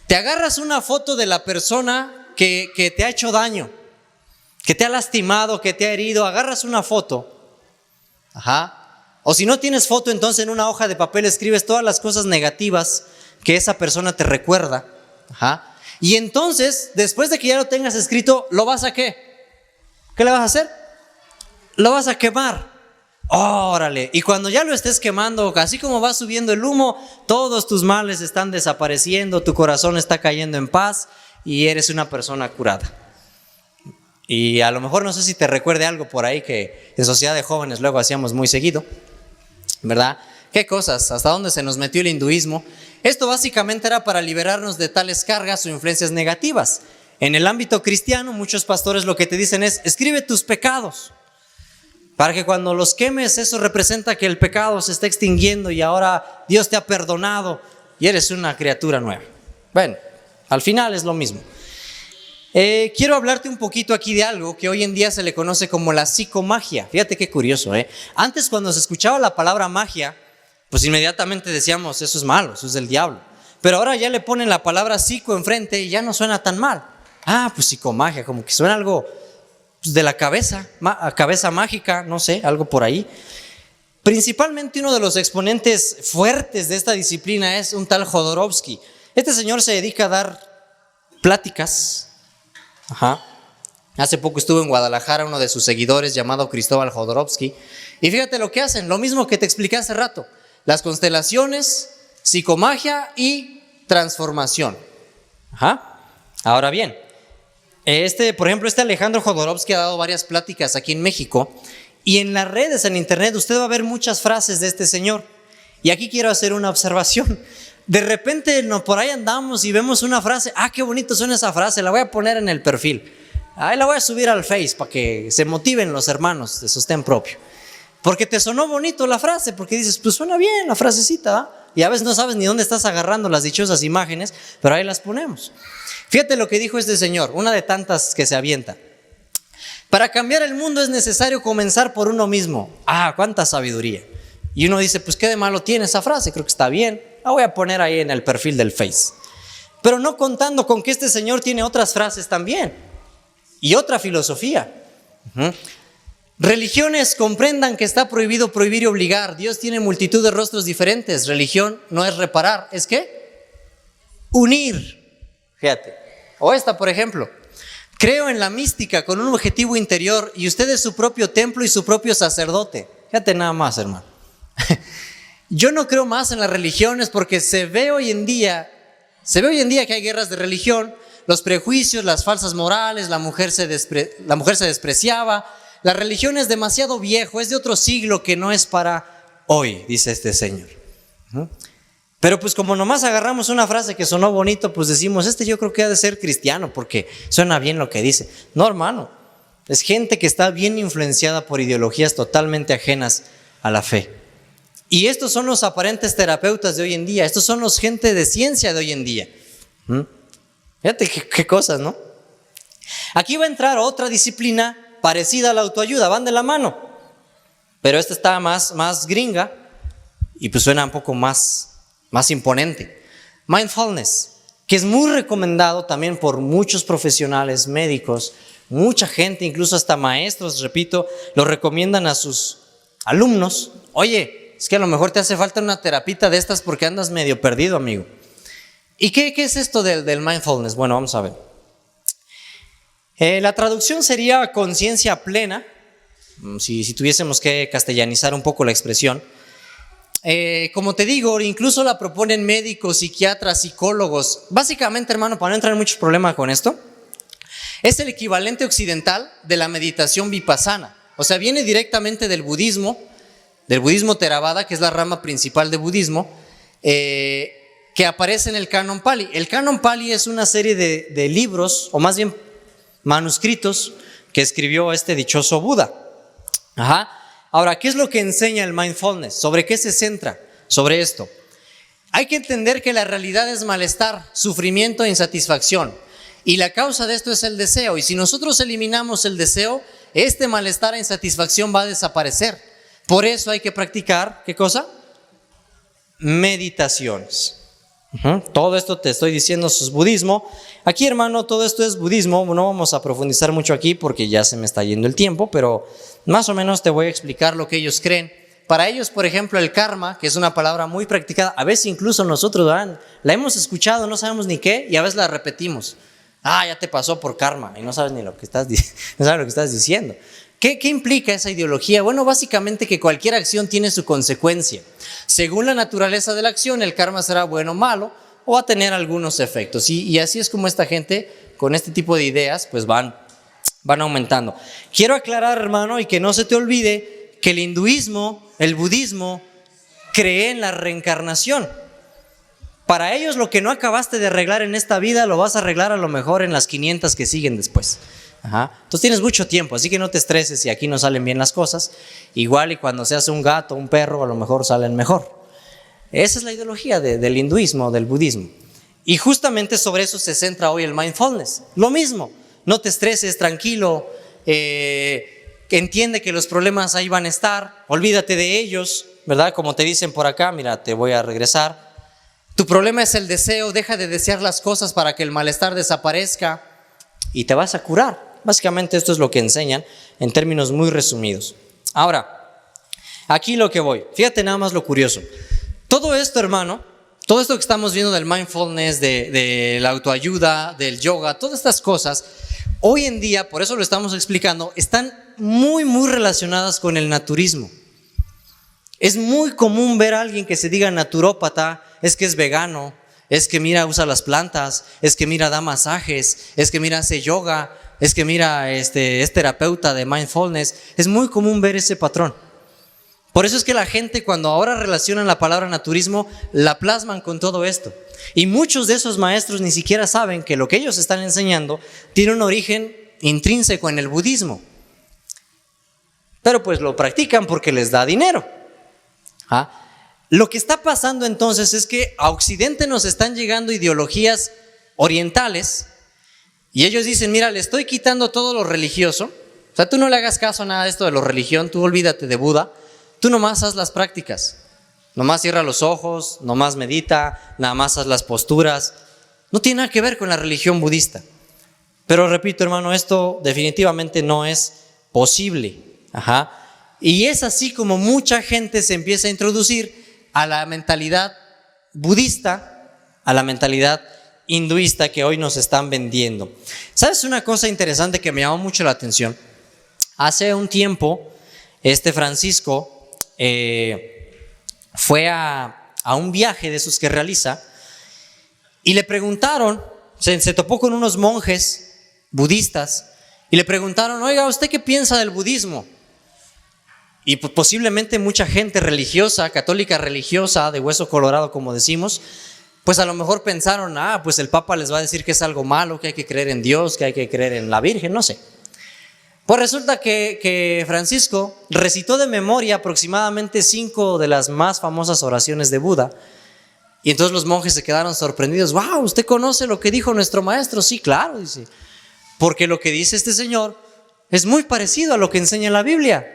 [SPEAKER 1] Te agarras una foto de la persona que te ha hecho daño, que te ha lastimado, que te ha herido, agarras una foto. O si no tienes foto, entonces en una hoja de papel escribes todas las cosas negativas que esa persona te recuerda. Y entonces, después de que ya lo tengas escrito, ¿lo vas a qué? ¿Qué le vas a hacer? Lo vas a quemar. Órale. Y cuando ya lo estés quemando, así como va subiendo el humo, todos tus males están desapareciendo, tu corazón está cayendo en paz y eres una persona curada. Y a lo mejor no sé si te recuerde algo por ahí que en Sociedad de Jóvenes luego hacíamos muy seguido, ¿verdad? ¿Qué cosas? ¿Hasta dónde se nos metió el hinduismo? Esto básicamente era para liberarnos de tales cargas o influencias negativas. En el ámbito cristiano, muchos pastores lo que te dicen es, escribe tus pecados, para que cuando los quemes, eso representa que el pecado se está extinguiendo y ahora Dios te ha perdonado y eres una criatura nueva. Bueno, al final es lo mismo. Quiero hablarte un poquito aquí de algo que hoy en día se le conoce como la psicomagia. Fíjate qué curioso, Antes, cuando se escuchaba la palabra magia, pues inmediatamente decíamos, eso es malo, eso es del diablo. Pero ahora ya le ponen la palabra psico enfrente y ya no suena tan mal. Pues psicomagia, como que suena algo de la cabeza mágica, no sé, algo por ahí. Principalmente uno de los exponentes fuertes de esta disciplina es un tal Jodorowsky. Este señor se dedica a dar pláticas. Hace poco estuvo en Guadalajara uno de sus seguidores llamado Cristóbal Jodorowsky. Y fíjate lo que hacen, lo mismo que te expliqué hace rato. Las constelaciones, psicomagia y transformación. Ahora bien, por ejemplo, Alejandro Jodorowsky ha dado varias pláticas aquí en México y en las redes, en internet, usted va a ver muchas frases de este señor. Y aquí quiero hacer una observación. De repente por ahí andamos y vemos una frase, qué bonito suena esa frase, la voy a poner en el perfil. Ahí la voy a subir al Face para que se motiven los hermanos de sostén propio. Porque te sonó bonito la frase, porque dices, pues suena bien la frasecita, y a veces no sabes ni dónde estás agarrando las dichosas imágenes, pero ahí las ponemos. Fíjate lo que dijo este señor, una de tantas que se avienta. Para cambiar el mundo es necesario comenzar por uno mismo. Cuánta sabiduría. Y uno dice, pues qué de malo tiene esa frase, creo que está bien, la voy a poner ahí en el perfil del Face. Pero no contando con que este señor tiene otras frases también y otra filosofía. Religiones comprendan que está prohibido prohibir y obligar. Dios tiene multitud de rostros diferentes. Religión no es reparar, ¿es qué? Unir. Fíjate. O esta, por ejemplo. Creo en la mística con un objetivo interior y usted es su propio templo y su propio sacerdote. Fíjate nada más, hermano. Yo no creo más en las religiones porque se ve hoy en día que hay guerras de religión, los prejuicios, las falsas morales, la mujer se despreciaba. la religión es demasiado viejo, es de otro siglo que no es para hoy, dice este señor. Pero pues como nomás agarramos una frase que sonó bonito, pues decimos, yo creo que ha de ser cristiano porque suena bien lo que dice. No, hermano, es gente que está bien influenciada por ideologías totalmente ajenas a la fe. Y estos son los aparentes terapeutas de hoy en día, estos son los gente de ciencia de hoy en día. Fíjate qué cosas, ¿no? Aquí va a entrar otra disciplina parecida a la autoayuda, van de la mano, pero esta está más gringa y pues suena un poco más imponente. Mindfulness, que es muy recomendado también por muchos profesionales médicos, mucha gente, incluso hasta maestros, repito, lo recomiendan a sus alumnos. Oye, es que a lo mejor te hace falta una terapita de estas porque andas medio perdido, amigo. ¿Y qué es esto del mindfulness? Bueno, vamos a ver. La traducción sería conciencia plena, si tuviésemos que castellanizar un poco la expresión. Como te digo, incluso la proponen médicos, psiquiatras, psicólogos. Básicamente, hermano, para no entrar en muchos problemas con esto, es el equivalente occidental de la meditación vipassana. O sea, viene directamente del budismo Theravada, que es la rama principal del budismo, que aparece en el Canon Pali. El Canon Pali es una serie de libros, o más bien manuscritos, que escribió este dichoso Buda. Ahora, ¿qué es lo que enseña el mindfulness? ¿Sobre qué se centra? Sobre esto. Hay que entender que la realidad es malestar, sufrimiento e insatisfacción. Y la causa de esto es el deseo. Y si nosotros eliminamos el deseo, este malestar e insatisfacción va a desaparecer. Por eso hay que practicar, ¿qué cosa? Meditaciones. Todo esto te estoy diciendo es budismo. Aquí, hermano, todo esto es budismo. No vamos a profundizar mucho aquí porque ya se me está yendo el tiempo, pero más o menos te voy a explicar lo que ellos creen. Para ellos, por ejemplo, el karma, que es una palabra muy practicada, a veces incluso nosotros la hemos escuchado, no sabemos ni qué, y a veces la repetimos. Ya te pasó por karma, y no sabes ni lo que estás diciendo. ¿Qué implica esa ideología? Bueno, básicamente que cualquier acción tiene su consecuencia. Según la naturaleza de la acción, el karma será bueno o malo, o va a tener algunos efectos. Y así es como esta gente, con este tipo de ideas, pues van aumentando. Quiero aclarar, hermano, y que no se te olvide, que el hinduismo, el budismo, cree en la reencarnación. Para ellos, lo que no acabaste de arreglar en esta vida, lo vas a arreglar a lo mejor en las 500 que siguen después. Entonces tienes mucho tiempo, así que no te estreses si aquí no salen bien las cosas. Igual y cuando seas un gato, un perro, a lo mejor salen mejor. Esa es la ideología del hinduismo, del budismo. Y justamente sobre eso se centra hoy el mindfulness. Lo mismo, no te estreses, tranquilo, entiende que los problemas ahí van a estar, olvídate de ellos, ¿verdad? Como te dicen por acá, mira, te voy a regresar. Tu problema es el deseo, deja de desear las cosas para que el malestar desaparezca y te vas a curar. Básicamente esto es lo que enseñan en términos muy resumidos. Ahora, aquí lo que voy. Fíjate nada más lo curioso. Todo esto, hermano, todo esto que estamos viendo del mindfulness, de la autoayuda, del yoga, todas estas cosas, hoy en día, por eso lo estamos explicando, están muy relacionadas con el naturismo. Es muy común ver a alguien que se diga naturópata, es que es vegano, es que mira, usa las plantas, es que mira, da masajes, es que mira, hace yoga, es que mira, es terapeuta de mindfulness. Es muy común ver ese patrón. Por eso es que la gente, cuando ahora relacionan la palabra naturismo, la plasman con todo esto. Y muchos de esos maestros ni siquiera saben que lo que ellos están enseñando tiene un origen intrínseco en el budismo. Pero pues lo practican porque les da dinero. Lo que está pasando entonces es que a Occidente nos están llegando ideologías orientales y ellos dicen, mira, le estoy quitando todo lo religioso. O sea, tú no le hagas caso a nada de esto de la religión, tú olvídate de Buda, tú nomás haz las prácticas. Nomás cierra los ojos, nomás medita, nada más haz las posturas. No tiene nada que ver con la religión budista. Pero repito, hermano, esto definitivamente no es posible. Y es así como mucha gente se empieza a introducir a la mentalidad budista, a la mentalidad hinduista que hoy nos están vendiendo. ¿Sabes una cosa interesante que me llamó mucho la atención? Hace un tiempo, Francisco fue a un viaje de esos que realiza y le preguntaron, se topó con unos monjes budistas Y le preguntaron, oiga, ¿usted qué piensa del budismo? Y posiblemente mucha gente religiosa, católica religiosa, de hueso colorado como decimos, pues a lo mejor pensaron, pues el Papa les va a decir que es algo malo, que hay que creer en Dios, que hay que creer en la Virgen, no sé. Pues resulta que Francisco recitó de memoria aproximadamente 5 de las más famosas oraciones de Buda. Y entonces los monjes se quedaron sorprendidos. ¡Wow! ¿Usted conoce lo que dijo nuestro maestro? Sí, claro, dice. Porque lo que dice este señor es muy parecido a lo que enseña la Biblia.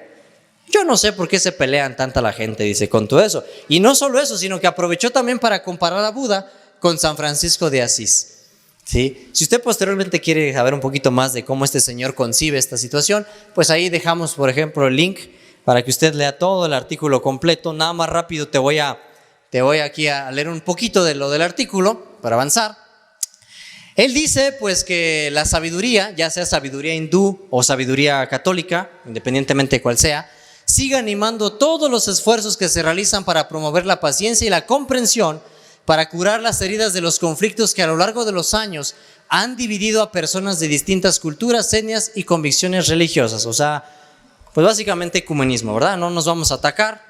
[SPEAKER 1] Yo no sé por qué se pelean tanta la gente, dice, con todo eso. Y no solo eso, sino que aprovechó también para comparar a Buda con San Francisco de Asís. ¿Sí? Si usted posteriormente quiere saber un poquito más de cómo este señor concibe esta situación, pues ahí dejamos, por ejemplo, el link para que usted lea todo el artículo completo. Nada más rápido te voy aquí a leer un poquito de lo del artículo para avanzar. Él dice pues que la sabiduría, ya sea sabiduría hindú o sabiduría católica, independientemente de cuál sea, sigue animando todos los esfuerzos que se realizan para promover la paciencia y la comprensión, para curar las heridas de los conflictos que a lo largo de los años han dividido a personas de distintas culturas, etnias y convicciones religiosas. O sea, pues básicamente ecumenismo, ¿verdad? No nos vamos a atacar,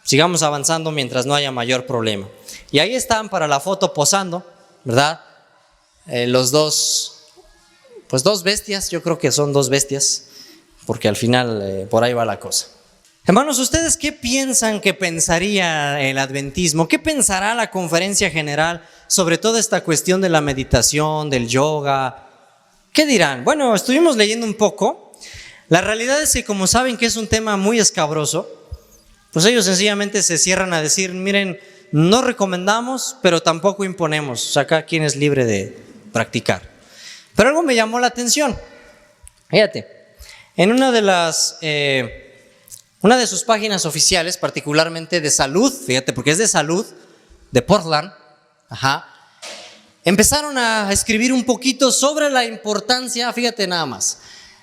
[SPEAKER 1] sigamos avanzando mientras no haya mayor problema. Y ahí están para la foto posando, ¿verdad? Los dos bestias, yo creo que son 2 bestias, porque al final por ahí va la cosa. Hermanos, ¿ustedes qué piensan que pensaría el adventismo? ¿Qué pensará la conferencia general sobre toda esta cuestión de la meditación, del yoga? ¿Qué dirán? Bueno, estuvimos leyendo un poco. La realidad es que como saben que es un tema muy escabroso, pues ellos sencillamente se cierran a decir, miren, no recomendamos, pero tampoco imponemos. O sea, cada quien es libre de practicar. Pero algo me llamó la atención. Fíjate, en una de sus páginas oficiales, particularmente de salud, fíjate, porque es de salud, de Portland, empezaron a escribir un poquito sobre la importancia, fíjate nada más,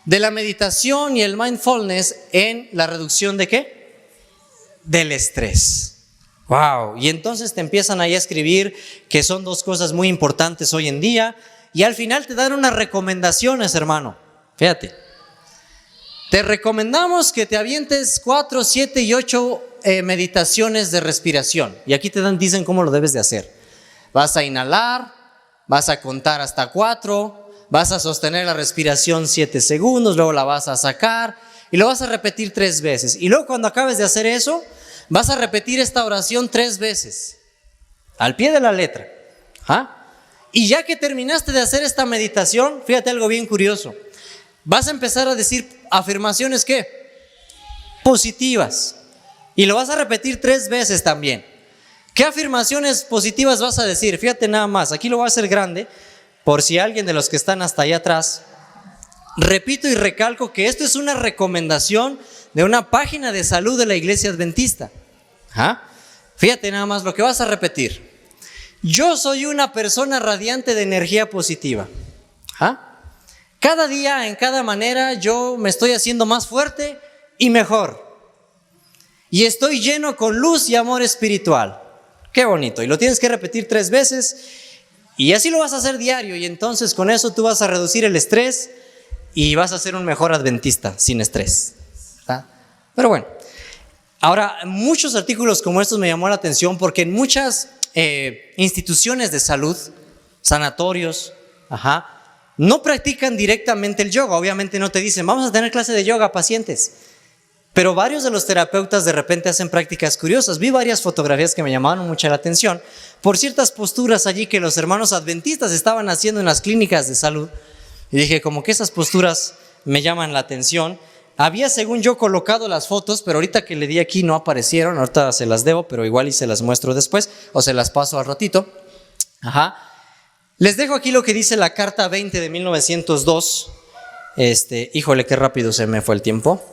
[SPEAKER 1] de la meditación y el mindfulness en la reducción ¿de qué? Del estrés. Wow, y entonces te empiezan ahí a escribir que son 2 cosas muy importantes hoy en día, y al final te dan unas recomendaciones, hermano, fíjate. Te recomendamos que te avientes 4, 7 y 8 meditaciones de respiración. Y aquí dicen cómo lo debes de hacer. Vas a inhalar, vas a contar hasta 4, vas a sostener la respiración 7 segundos, luego la vas a sacar y lo vas a repetir 3 veces. Y luego cuando acabes de hacer eso, vas a repetir esta oración 3 veces, al pie de la letra. Y ya que terminaste de hacer esta meditación, fíjate algo bien curioso. Vas a empezar a decir afirmaciones ¿qué? Positivas. Y lo vas a repetir 3 veces también. ¿Qué afirmaciones positivas vas a decir? Fíjate nada más, aquí lo voy a hacer grande, por si alguien de los que están hasta allá atrás. Repito y recalco que esto es una recomendación de una página de salud de la Iglesia Adventista. Fíjate nada más lo que vas a repetir. Yo soy una persona radiante de energía positiva. Cada día, en cada manera, yo me estoy haciendo más fuerte y mejor. Y estoy lleno con luz y amor espiritual. Qué bonito. Y lo tienes que repetir 3 veces. Y así lo vas a hacer diario. Y entonces con eso tú vas a reducir el estrés y vas a ser un mejor adventista sin estrés. Pero bueno, ahora muchos artículos como estos me llamó la atención porque en muchas instituciones de salud, sanatorios, no practican directamente el yoga. Obviamente no te dicen, vamos a tener clase de yoga, pacientes. Pero varios de los terapeutas de repente hacen prácticas curiosas. Vi varias fotografías que me llamaron mucho la atención por ciertas posturas allí que los hermanos adventistas estaban haciendo en las clínicas de salud. Y dije, como que esas posturas me llaman la atención. Había, según yo, colocado las fotos, pero ahorita que le di aquí no aparecieron. Ahorita se las debo, pero igual y se las muestro después o se las paso al ratito. Les dejo aquí lo que dice la Carta 20 de 1902. Híjole, qué rápido se me fue el tiempo.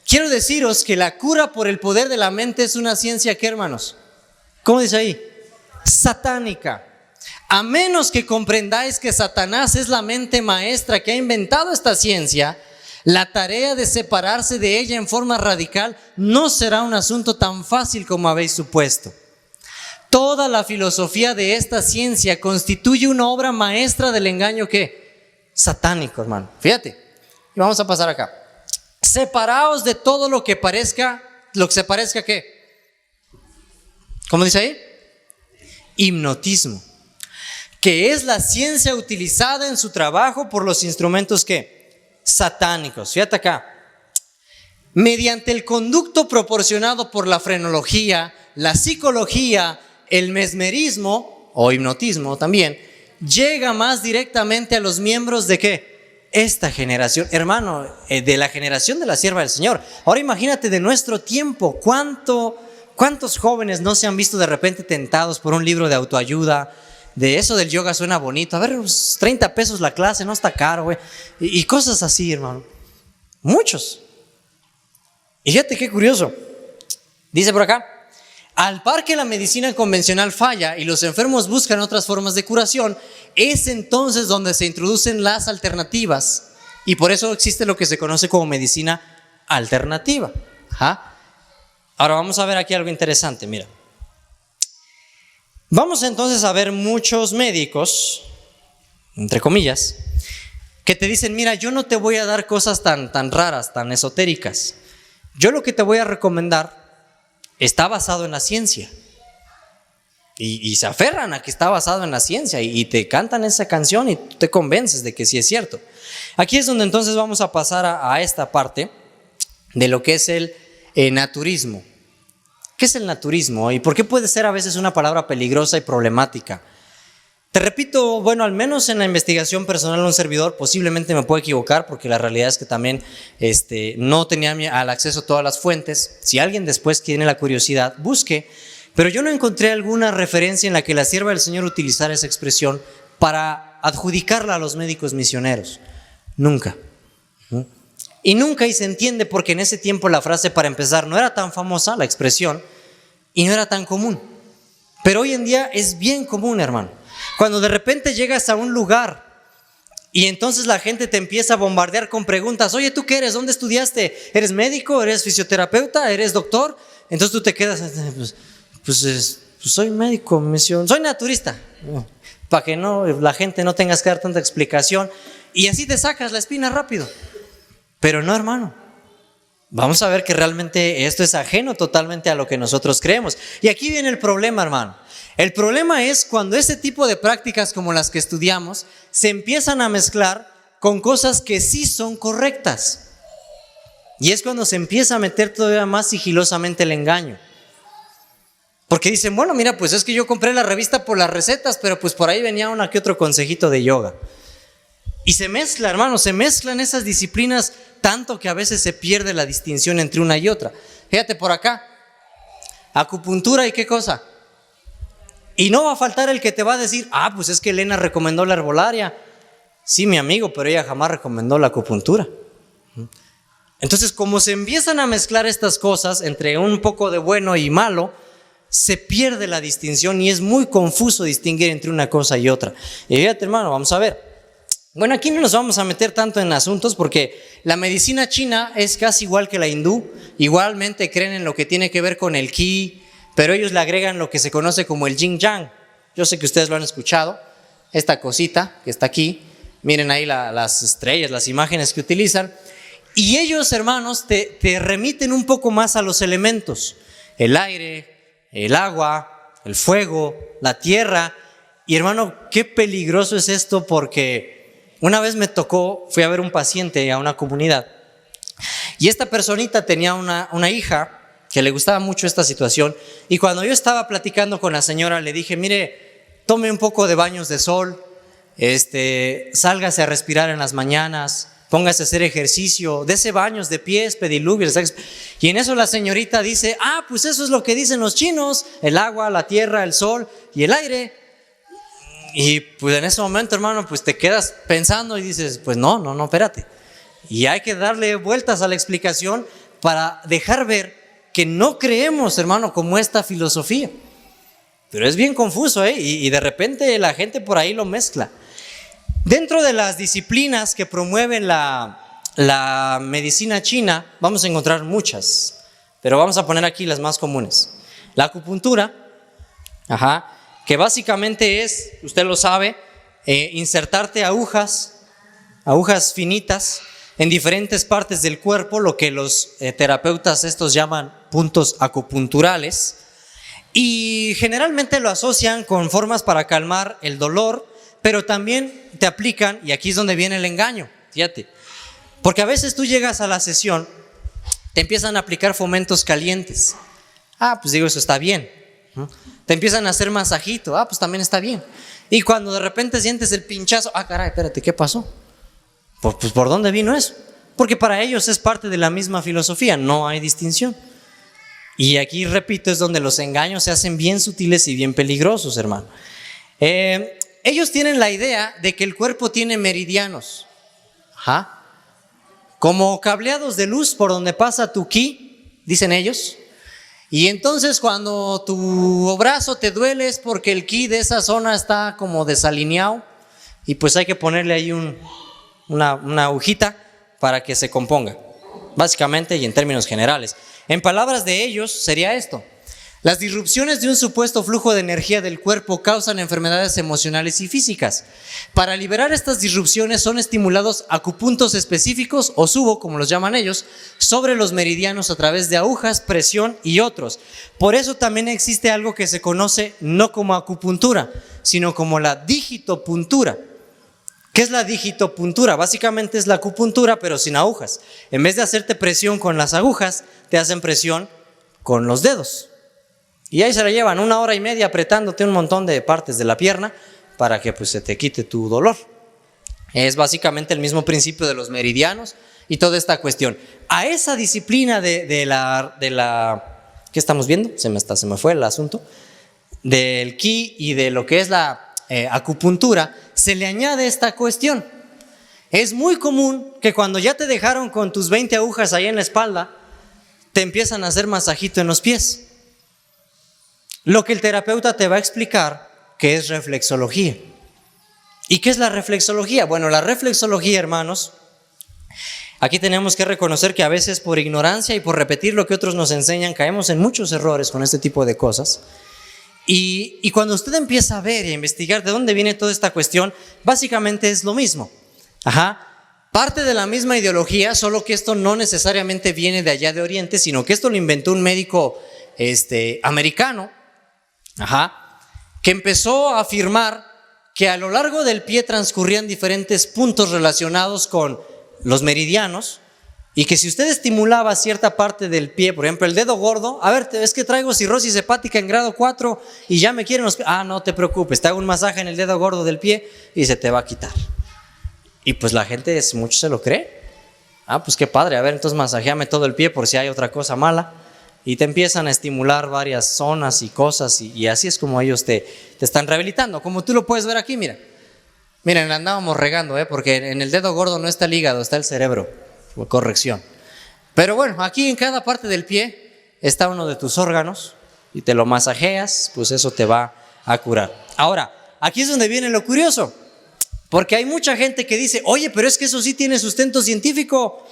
[SPEAKER 1] Quiero deciros que la cura por el poder de la mente es una ciencia, ¿qué, hermanos? ¿Cómo dice ahí? Satánica. A menos que comprendáis que Satanás es la mente maestra que ha inventado esta ciencia, la tarea de separarse de ella en forma radical no será un asunto tan fácil como habéis supuesto. Toda la filosofía de esta ciencia constituye una obra maestra del engaño, ¿qué? Satánico, hermano. Fíjate.
[SPEAKER 2] Y vamos a pasar acá. Separaos de todo lo que se parezca, ¿qué? ¿Cómo dice ahí? Hipnotismo, que es la ciencia utilizada en su trabajo por los instrumentos ¿qué? Satánicos. Fíjate acá. Mediante el conducto proporcionado por la frenología, la psicología, el mesmerismo o hipnotismo también, llega más directamente a los miembros de ¿qué? Esta generación, hermano, de la generación de la sierva del Señor. Ahora imagínate de nuestro tiempo, ¿cuántos jóvenes no se han visto de repente tentados por un libro de autoayuda? De eso del yoga suena bonito. A ver, 30 pesos la clase, no está caro, güey. Y cosas así, hermano. Muchos. Y fíjate qué curioso. Dice por acá, al par que la medicina convencional falla y los enfermos buscan otras formas de curación, es entonces donde se introducen las alternativas. Y por eso existe lo que se conoce como medicina alternativa. ¿Ah? Ahora vamos a ver aquí algo interesante, mira. Vamos entonces a ver muchos médicos, entre comillas, que te dicen, mira, yo no te voy a dar cosas tan raras, tan esotéricas. Yo lo que te voy a recomendar está basado en la ciencia. Y se aferran a que está basado en la ciencia y te cantan esa canción y tú te convences de que sí es cierto. Aquí es donde entonces vamos a pasar a esta parte de lo que es el naturismo. ¿Qué es el naturismo? ¿Y por qué puede ser a veces una palabra peligrosa y problemática? Te repito, bueno, al menos en la investigación personal de un servidor, posiblemente me puedo equivocar porque la realidad es que también no tenía al acceso a todas las fuentes. Si alguien después tiene la curiosidad, busque, pero yo no encontré alguna referencia en la que la sierva del Señor utilizara esa expresión para adjudicarla a los médicos misioneros. Nunca. Y nunca, y se entiende porque en ese tiempo la frase, para empezar, no era tan famosa, la expresión, y no era tan común. Pero hoy en día es bien común, hermano. Cuando de repente llegas a un lugar y entonces la gente te empieza a bombardear con preguntas, oye, ¿tú qué eres? ¿Dónde estudiaste? ¿Eres médico? ¿Eres fisioterapeuta? ¿Eres doctor? Entonces tú te quedas, pues soy médico, soy naturista, para que la gente no tengas que dar tanta explicación y así te sacas la espina rápido. Pero no, hermano, vamos a ver que realmente esto es ajeno totalmente a lo que nosotros creemos. Y aquí viene el problema, hermano. El problema es cuando ese tipo de prácticas como las que estudiamos se empiezan a mezclar con cosas que sí son correctas. Y es cuando se empieza a meter todavía más sigilosamente el engaño. Porque dicen, bueno, mira, pues es que yo compré la revista por las recetas, pero pues por ahí venía una que otro consejito de yoga. Y se mezcla, hermano, se mezclan esas disciplinas tanto que a veces se pierde la distinción entre una y otra. Fíjate por acá, acupuntura y qué cosa. Y no va a faltar el que te va a decir, pues es que Elena recomendó la herbolaria. Sí, mi amigo, pero ella jamás recomendó la acupuntura. Entonces, como se empiezan a mezclar estas cosas entre un poco de bueno y malo, se pierde la distinción y es muy confuso distinguir entre una cosa y otra. Y fíjate, hermano, vamos a ver. Bueno, aquí no nos vamos a meter tanto en asuntos porque la medicina china es casi igual que la hindú. Igualmente creen en lo que tiene que ver con el ki, pero ellos le agregan lo que se conoce como el yin yang. Yo sé que ustedes lo han escuchado, esta cosita que está aquí. Miren ahí las estrellas, las imágenes que utilizan. Y ellos, hermanos, te remiten un poco más a los elementos. El aire, el agua, el fuego, la tierra. Y hermano, qué peligroso es esto porque una vez me tocó, fui a ver un paciente a una comunidad. Y esta personita tenía una hija que le gustaba mucho esta situación. Y cuando yo estaba platicando con la señora, le dije, mire, tome un poco de baños de sol, sálgase a respirar en las mañanas, póngase a hacer ejercicio, dese baños de pies, pediluvios. Y en eso la señorita dice, pues eso es lo que dicen los chinos, el agua, la tierra, el sol y el aire. Y pues en ese momento, hermano, pues te quedas pensando y dices, pues no, espérate. Y hay que darle vueltas a la explicación para dejar ver que no creemos, hermano, como esta filosofía. Pero es bien confuso, y de repente la gente por ahí lo mezcla. Dentro de las disciplinas que promueven la medicina china, vamos a encontrar muchas, pero vamos a poner aquí las más comunes. La acupuntura, que básicamente es, usted lo sabe, insertarte agujas finitas en diferentes partes del cuerpo, lo que los terapeutas estos llaman puntos acupunturales, y generalmente lo asocian con formas para calmar el dolor, pero también te aplican, y aquí es donde viene el engaño, fíjate, porque a veces tú llegas a la sesión, te empiezan a aplicar fomentos calientes. Pues digo, eso está bien. Te empiezan a hacer masajito. Pues también está bien. Y cuando de repente sientes el pinchazo, caray, espérate, ¿qué pasó? Pues ¿por dónde vino eso? Porque para ellos es parte de la misma filosofía, no hay distinción. Y aquí, repito, es donde los engaños se hacen bien sutiles y bien peligrosos, hermano. Ellos tienen la idea de que el cuerpo tiene meridianos. Como cableados de luz por donde pasa tu ki, dicen ellos. Y entonces cuando tu brazo te duele es porque el ki de esa zona está como desalineado, y pues hay que ponerle ahí una agujita para que se componga, básicamente y en términos generales. En palabras de ellos sería esto: las disrupciones de un supuesto flujo de energía del cuerpo causan enfermedades emocionales y físicas. Para liberar estas disrupciones son estimulados acupuntos específicos o subo, como los llaman ellos, sobre los meridianos a través de agujas, presión y otros. Por eso también existe algo que se conoce no como acupuntura, sino como la digitopuntura. ¿Qué es la digitopuntura? Básicamente es la acupuntura, pero sin agujas. En vez de hacerte presión con las agujas, te hacen presión con los dedos. Y ahí se la llevan 1 hora y media apretándote un montón de partes de la pierna para que pues se te quite tu dolor. Es básicamente el mismo principio de los meridianos y toda esta cuestión. A esa disciplina de la ¿qué estamos viendo? Se me fue el asunto. Del ki y de lo que es la acupuntura, se le añade esta cuestión. Es muy común que cuando ya te dejaron con tus 20 agujas ahí en la espalda, te empiezan a hacer masajito en los pies. Lo que el terapeuta te va a explicar que es reflexología. ¿Y qué es la reflexología? Bueno, la reflexología, hermanos, aquí tenemos que reconocer que a veces por ignorancia y por repetir lo que otros nos enseñan, caemos en muchos errores con este tipo de cosas. Y cuando usted empieza a ver y a investigar de dónde viene toda esta cuestión, básicamente es lo mismo. Parte de la misma ideología, solo que esto no necesariamente viene de allá de Oriente, sino que esto lo inventó un médico americano, que empezó a afirmar que a lo largo del pie transcurrían diferentes puntos relacionados con los meridianos, y que si usted estimulaba cierta parte del pie, por ejemplo el dedo gordo, es que traigo cirrosis hepática en grado 4 y ya me quieren no te preocupes, te hago un masaje en el dedo gordo del pie y se te va a quitar. Y pues la gente mucho se lo cree. Pues qué padre, entonces masajéame todo el pie por si hay otra cosa mala. Y te empiezan a estimular varias zonas y cosas, y así es como ellos te están rehabilitando. Como tú lo puedes ver aquí, miren, andábamos regando, porque en el dedo gordo no está el hígado, está el cerebro, corrección. Pero bueno, aquí en cada parte del pie está uno de tus órganos y te lo masajeas, pues eso te va a curar. Ahora, aquí es donde viene lo curioso, porque hay mucha gente que dice, oye, pero es que eso sí tiene sustento científico.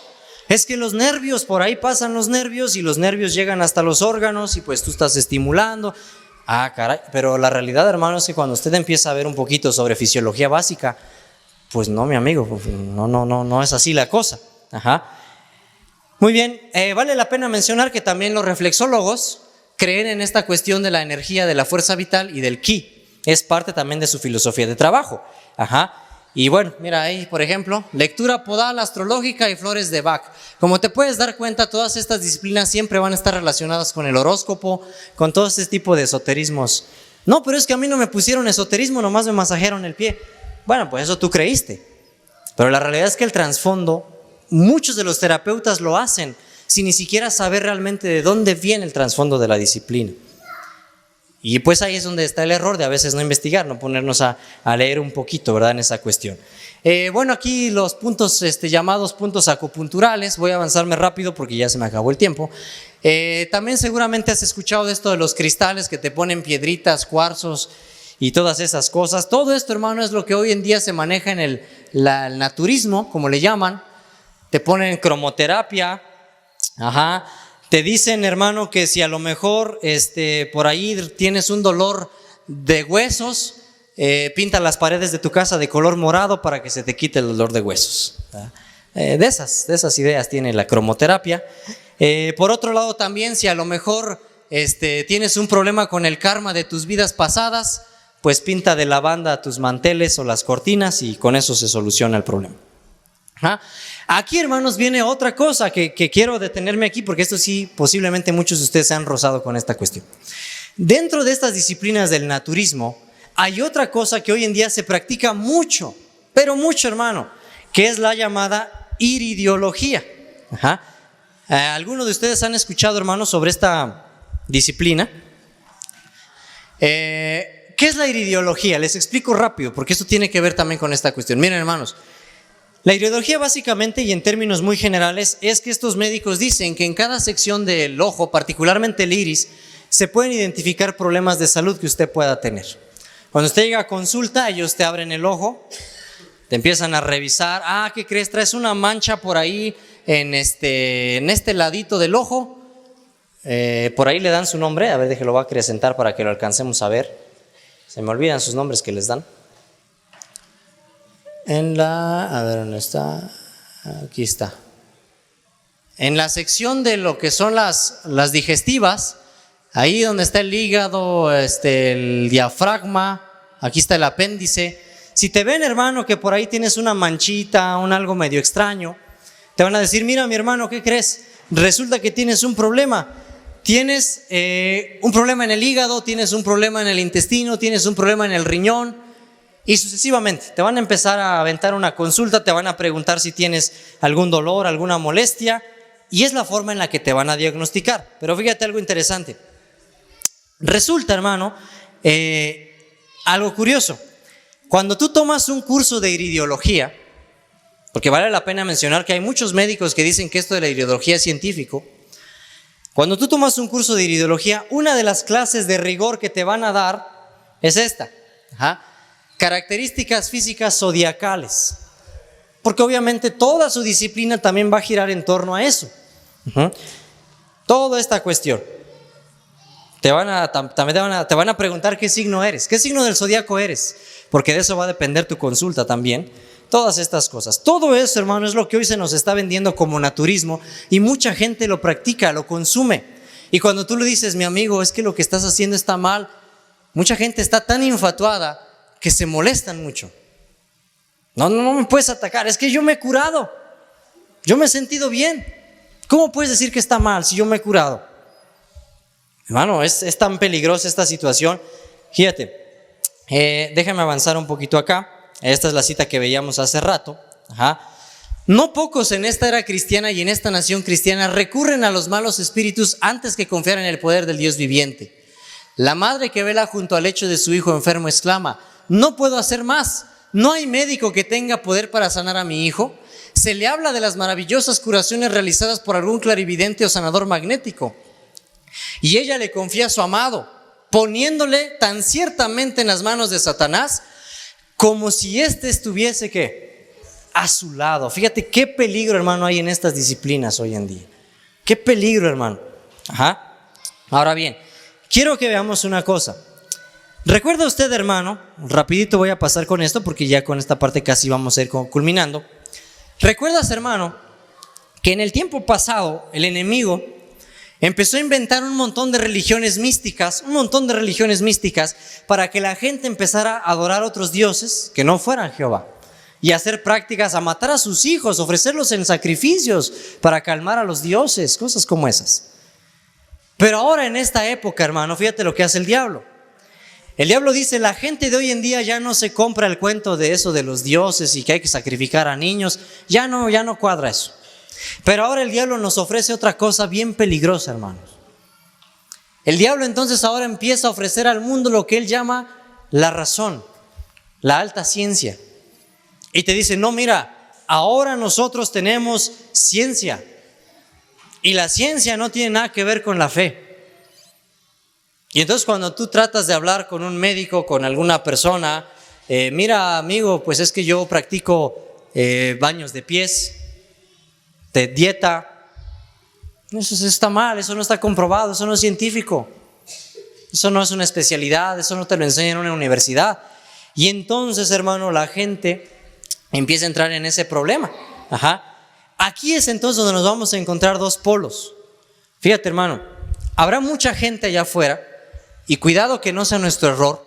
[SPEAKER 2] Es que los nervios, por ahí pasan los nervios y los nervios llegan hasta los órganos y pues tú estás estimulando. Caray, pero la realidad, hermano, es que cuando usted empieza a ver un poquito sobre fisiología básica, pues no, mi amigo, no es así la cosa. Muy bien, vale la pena mencionar que también los reflexólogos creen en esta cuestión de la energía, de la fuerza vital y del ki. Es parte también de su filosofía de trabajo. Y bueno, mira ahí, por ejemplo, lectura podal, astrológica y flores de Bach. Como te puedes dar cuenta, todas estas disciplinas siempre van a estar relacionadas con el horóscopo, con todo este tipo de esoterismos. No, pero es que a mí no me pusieron esoterismo, nomás me masajearon el pie. Bueno, pues eso tú creíste. Pero la realidad es que el trasfondo, muchos de los terapeutas lo hacen sin ni siquiera saber realmente de dónde viene el trasfondo de la disciplina. Y pues ahí es donde está el error de a veces no investigar, no ponernos a leer un poquito, ¿verdad? En esa cuestión. Bueno, aquí los puntos llamados puntos acupunturales, voy a avanzarme rápido porque ya se me acabó el tiempo. También seguramente has escuchado de esto de los cristales que te ponen piedritas, cuarzos y todas esas cosas. Todo esto, hermano, es lo que hoy en día se maneja en el naturismo, como le llaman. Te ponen cromoterapia, te dicen, hermano, que si a lo mejor por ahí tienes un dolor de huesos, pinta las paredes de tu casa de color morado para que se te quite el dolor de huesos. De esas ideas tiene la cromoterapia. Por otro lado también, si a lo mejor tienes un problema con el karma de tus vidas pasadas, pues pinta de lavanda tus manteles o las cortinas y con eso se soluciona el problema. Aquí, hermanos, viene otra cosa que quiero detenerme aquí, porque esto sí, posiblemente muchos de ustedes se han rozado con esta cuestión. Dentro de estas disciplinas del naturismo, hay otra cosa que hoy en día se practica mucho, pero mucho, hermano, que es la llamada iridiología. ¿Algunos de ustedes han escuchado, hermanos, sobre esta disciplina? ¿Qué es la iridiología? Les explico rápido, porque esto tiene que ver también con esta cuestión. Miren, hermanos, la iridiología básicamente y en términos muy generales es que estos médicos dicen que en cada sección del ojo, particularmente el iris, se pueden identificar problemas de salud que usted pueda tener. Cuando usted llega a consulta, ellos te abren el ojo, te empiezan a revisar. ¿Qué crees? Traes una mancha por ahí en este ladito del ojo. Por ahí le dan su nombre. A ver, déjelo, voy a acrecentar para que lo alcancemos a ver. Se me olvidan sus nombres que les dan. A ver, ¿dónde está? Aquí está. En la sección de lo que son las digestivas, ahí donde está el hígado, el diafragma, aquí está el apéndice. Si te ven, hermano, que por ahí tienes una manchita, algo medio extraño, te van a decir: mira, mi hermano, ¿qué crees? Resulta que tienes un problema. Tienes un problema en el hígado, tienes un problema en el intestino, tienes un problema en el riñón. Y sucesivamente, te van a empezar a aventar una consulta, te van a preguntar si tienes algún dolor, alguna molestia, y es la forma en la que te van a diagnosticar. Pero fíjate algo interesante. Resulta, hermano, algo curioso. Cuando tú tomas un curso de iridiología, porque vale la pena mencionar que hay muchos médicos que dicen que esto de la iridiología es científico. Cuando tú tomas un curso de iridiología, una de las clases de rigor que te van a dar es esta. Características físicas zodiacales, porque obviamente toda su disciplina también va a girar en torno a eso. Toda esta cuestión te van a preguntar qué signo eres, qué signo del zodiaco eres, porque de eso va a depender tu consulta también. Todas estas cosas, todo eso, hermano, es lo que hoy se nos está vendiendo como naturismo y mucha gente lo practica, lo consume. Y cuando tú le dices: mi amigo, es que lo que estás haciendo está mal, mucha gente está tan infatuada que se molestan mucho. No me puedes atacar, es que yo me he curado, yo me he sentido bien. ¿Cómo puedes decir que está mal si yo me he curado? Hermano, es tan peligrosa esta situación. Fíjate, déjame avanzar un poquito acá. Esta es la cita que veíamos hace rato. No pocos en esta era cristiana y en esta nación cristiana recurren a los malos espíritus antes que confiar en el poder del Dios viviente. La madre que vela junto al lecho de su hijo enfermo exclama: no puedo hacer más, no hay médico que tenga poder para sanar a mi hijo. Se le habla de las maravillosas curaciones realizadas por algún clarividente o sanador magnético, y ella le confía a su amado, poniéndole tan ciertamente en las manos de Satanás como si éste estuviese ¿qué? A su lado. Fíjate qué peligro, hermano, hay en estas disciplinas hoy en día. Qué peligro, hermano. Ahora bien, quiero que veamos una cosa. ¿Recuerda usted, hermano? Rapidito voy a pasar con esto porque ya con esta parte casi vamos a ir culminando. ¿Recuerdas, hermano, que en el tiempo pasado el enemigo empezó a inventar un montón de religiones místicas, para que la gente empezara a adorar a otros dioses que no fueran Jehová y hacer prácticas a matar a sus hijos, ofrecerlos en sacrificios para calmar a los dioses, cosas como esas? Pero ahora en esta época, hermano, fíjate lo que hace el diablo. El diablo dice: la gente de hoy en día ya no se compra el cuento de eso de los dioses y que hay que sacrificar a niños, ya no cuadra eso. Pero ahora el diablo nos ofrece otra cosa bien peligrosa, hermanos. El diablo entonces ahora empieza a ofrecer al mundo lo que él llama la razón, la alta ciencia. Y te dice: no, mira, ahora nosotros tenemos ciencia y la ciencia no tiene nada que ver con la fe. Y entonces cuando tú tratas de hablar con un médico, con alguna persona, mira, amigo, pues es que yo practico baños de pies, de dieta. Eso está mal, eso no está comprobado, eso no es científico, eso no es una especialidad, eso no te lo enseñan en una universidad. Y entonces, hermano, la gente empieza a entrar en ese problema. Aquí es entonces donde nos vamos a encontrar dos polos. Fíjate, hermano, habrá mucha gente allá afuera, y cuidado que no sea nuestro error,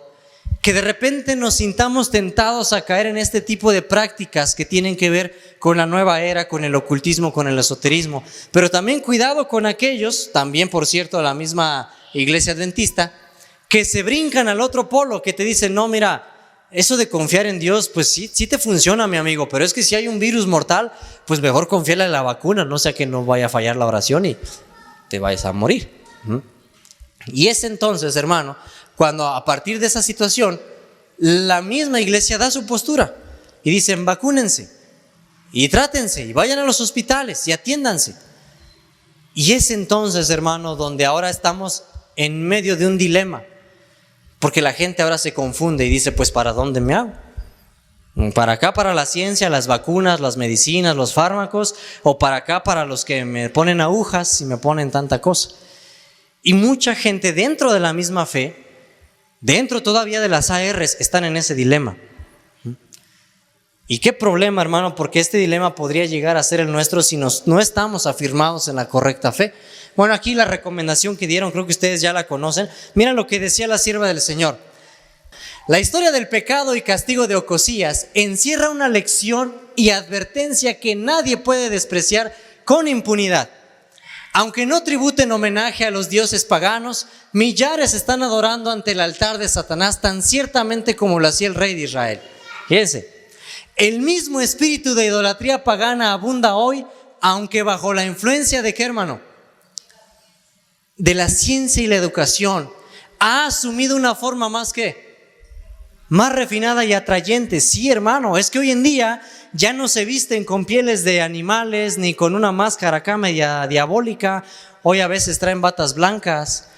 [SPEAKER 2] que de repente nos sintamos tentados a caer en este tipo de prácticas que tienen que ver con la nueva era, con el ocultismo, con el esoterismo. Pero también cuidado con aquellos, también por cierto la misma iglesia adventista, que se brincan al otro polo, que te dicen, no, mira, eso de confiar en Dios, pues sí te funciona, mi amigo, pero es que si hay un virus mortal, pues mejor confíale en la vacuna, no sea que no vaya a fallar la oración y te vayas a morir. Y es entonces, hermano, cuando a partir de esa situación, la misma iglesia da su postura y dicen, vacúnense y trátense y vayan a los hospitales y atiéndanse. Y es entonces, hermano, donde ahora estamos en medio de un dilema, porque la gente ahora se confunde y dice, pues ¿para dónde me hago? ¿Para acá para la ciencia, las vacunas, las medicinas, los fármacos? ¿O para acá para los que me ponen agujas y me ponen tanta cosa? Y mucha gente dentro de la misma fe, dentro todavía de las ARs, están en ese dilema. ¿Y qué problema, hermano? Porque este dilema podría llegar a ser el nuestro si no estamos afirmados en la correcta fe. Bueno, aquí la recomendación que dieron, creo que ustedes ya la conocen. Mira lo que decía la sierva del Señor. La historia del pecado y castigo de Ocosías encierra una lección y advertencia que nadie puede despreciar con impunidad. Aunque no tributen homenaje a los dioses paganos, millares están adorando ante el altar de Satanás tan ciertamente como lo hacía el rey de Israel. Fíjense, el mismo espíritu de idolatría pagana abunda hoy, aunque bajo la influencia de ¿qué, hermano? De la ciencia y la educación. Ha asumido una forma más refinada y atrayente. Sí, hermano, es que hoy en día ya no se visten con pieles de animales ni con una máscara acá media diabólica. Hoy a veces traen batas blancas.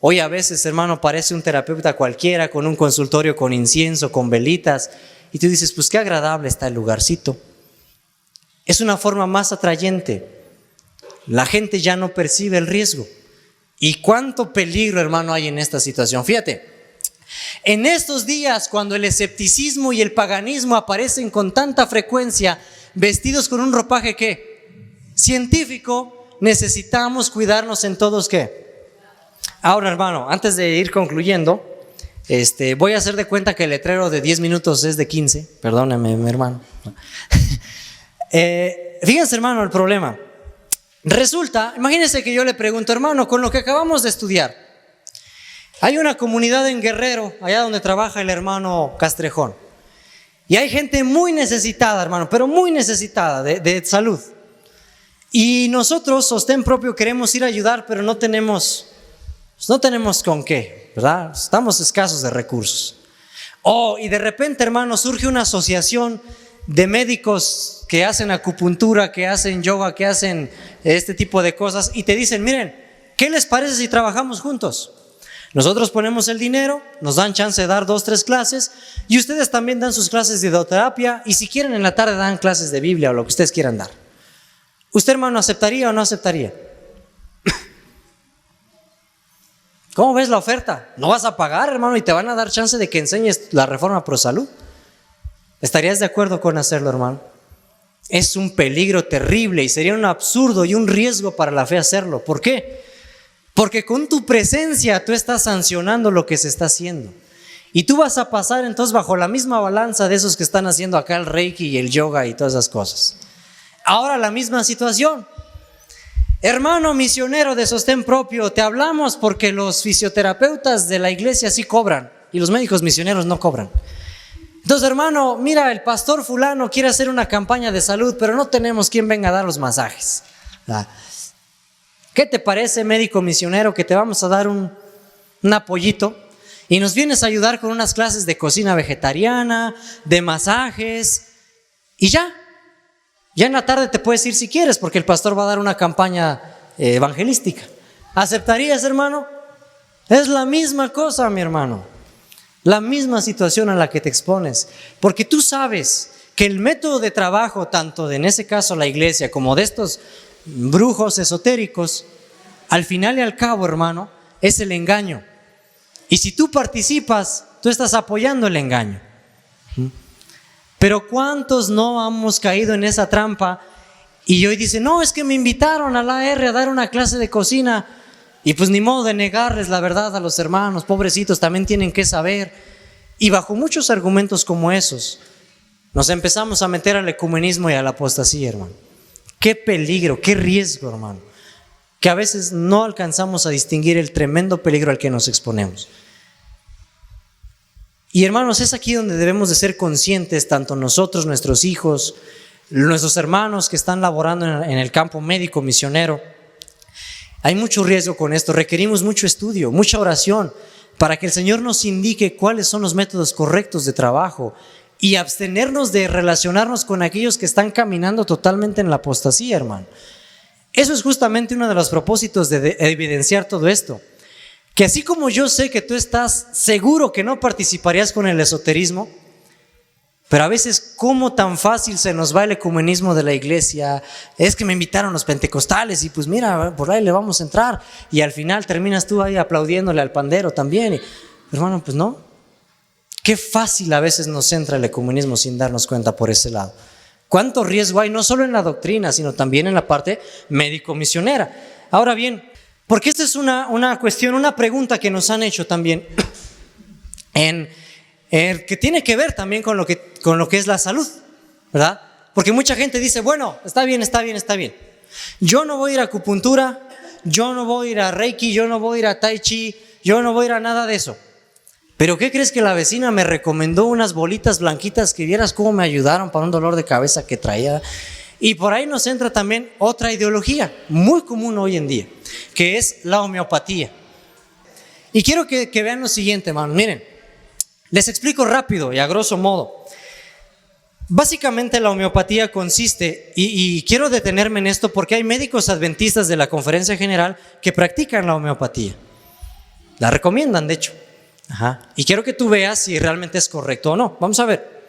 [SPEAKER 2] Hoy a veces, hermano, parece un terapeuta cualquiera con un consultorio con incienso, con velitas. Y tú dices, pues qué agradable está el lugarcito. Es una forma más atrayente. La gente ya no percibe el riesgo. ¿Y cuánto peligro, hermano, hay en esta situación? Fíjate. En estos días, cuando el escepticismo y el paganismo aparecen con tanta frecuencia, vestidos con un ropaje científico, necesitamos cuidarnos en todos Ahora, hermano, antes de ir concluyendo, voy a hacer de cuenta que el letrero de 10 minutos es de 15. Perdóname, mi hermano. Fíjense, hermano, el problema. Resulta, imagínense que yo le pregunto, hermano, con lo que acabamos de estudiar, hay una comunidad en Guerrero, allá donde trabaja el hermano Castrejón, y hay gente muy necesitada, hermano, pero muy necesitada de salud. Y nosotros, sostén propio, queremos ir a ayudar, pero no tenemos con qué, ¿verdad? Estamos escasos de recursos. Y de repente, hermano, surge una asociación de médicos que hacen acupuntura, que hacen yoga, que hacen este tipo de cosas, y te dicen, miren, ¿qué les parece si trabajamos juntos? Nosotros ponemos el dinero, nos dan chance de dar 2, 3 clases, y ustedes también dan sus clases de hidroterapia, y si quieren en la tarde dan clases de Biblia o lo que ustedes quieran dar. ¿Usted, hermano, aceptaría o no aceptaría? ¿Cómo ves la oferta? No vas a pagar, hermano, y te van a dar chance de que enseñes la reforma pro salud. ¿Estarías de acuerdo con hacerlo, hermano? Es un peligro terrible y sería un absurdo y un riesgo para la fe hacerlo. ¿Por qué? Porque con tu presencia tú estás sancionando lo que se está haciendo. Y tú vas a pasar entonces bajo la misma balanza de esos que están haciendo acá el reiki y el yoga y todas esas cosas. Ahora la misma situación. Hermano misionero de sostén propio, te hablamos porque los fisioterapeutas de la iglesia sí cobran y los médicos misioneros no cobran. Entonces, hermano, mira, el pastor fulano quiere hacer una campaña de salud, pero no tenemos quien venga a dar los masajes. ¿Qué te parece, médico misionero, que te vamos a dar un apoyito y nos vienes a ayudar con unas clases de cocina vegetariana, de masajes y ya en la tarde te puedes ir si quieres porque el pastor va a dar una campaña evangelística? ¿Aceptarías, hermano? Es la misma cosa, mi hermano. La misma situación a la que te expones, porque tú sabes que el método de trabajo, tanto de en ese caso la iglesia como de estos brujos esotéricos, al final y al cabo, hermano, es el engaño. Y si tú participas, tú estás apoyando el engaño. Pero ¿cuántos no hemos caído en esa trampa Y hoy dice, no, es que me invitaron a la AR a dar una clase de cocina. Y pues ni modo de negarles la verdad a los hermanos, pobrecitos, también tienen que saber. Y bajo muchos argumentos como esos, nos empezamos a meter al ecumenismo y a la apostasía, hermano. Qué peligro, qué riesgo, hermano. Que a veces no alcanzamos a distinguir el tremendo peligro al que nos exponemos. Y hermanos, es aquí donde debemos de ser conscientes, tanto nosotros, nuestros hijos, nuestros hermanos que están laborando en el campo médico, misionero. Hay mucho riesgo con esto, requerimos mucho estudio, mucha oración, para que el Señor nos indique cuáles son los métodos correctos de trabajo y abstenernos de relacionarnos con aquellos que están caminando totalmente en la apostasía, hermano. Eso es justamente uno de los propósitos de evidenciar todo esto. Que así como yo sé que tú estás seguro que no participarías con el esoterismo, pero a veces cómo tan fácil se nos va el ecumenismo de la iglesia. Es que me invitaron los pentecostales y pues mira, por ahí le vamos a entrar, y al final terminas tú ahí aplaudiéndole al pandero también. Y, hermano, pues no. Qué fácil a veces nos entra el ecumenismo sin darnos cuenta por ese lado. Cuánto riesgo hay, no solo en la doctrina, sino también en la parte médico-misionera. Ahora bien, porque esta es una cuestión, una pregunta que nos han hecho también, que tiene que ver también con lo que es la salud, ¿verdad? Porque mucha gente dice, bueno, está bien. Yo no voy a ir a acupuntura, yo no voy a ir a Reiki, yo no voy a ir a Tai Chi, yo no voy a ir a nada de eso. Pero ¿qué crees que la vecina me recomendó unas bolitas blanquitas que vieras cómo me ayudaron para un dolor de cabeza que traía? Y por ahí nos entra también otra ideología muy común hoy en día, que es la homeopatía. Y quiero que vean lo siguiente, hermanos. Miren, les explico rápido y a grosso modo. Básicamente la homeopatía consiste, y quiero detenerme en esto porque hay médicos adventistas de la Conferencia General que practican la homeopatía. La recomiendan, de hecho. Y quiero que tú veas si realmente es correcto o no. Vamos a ver.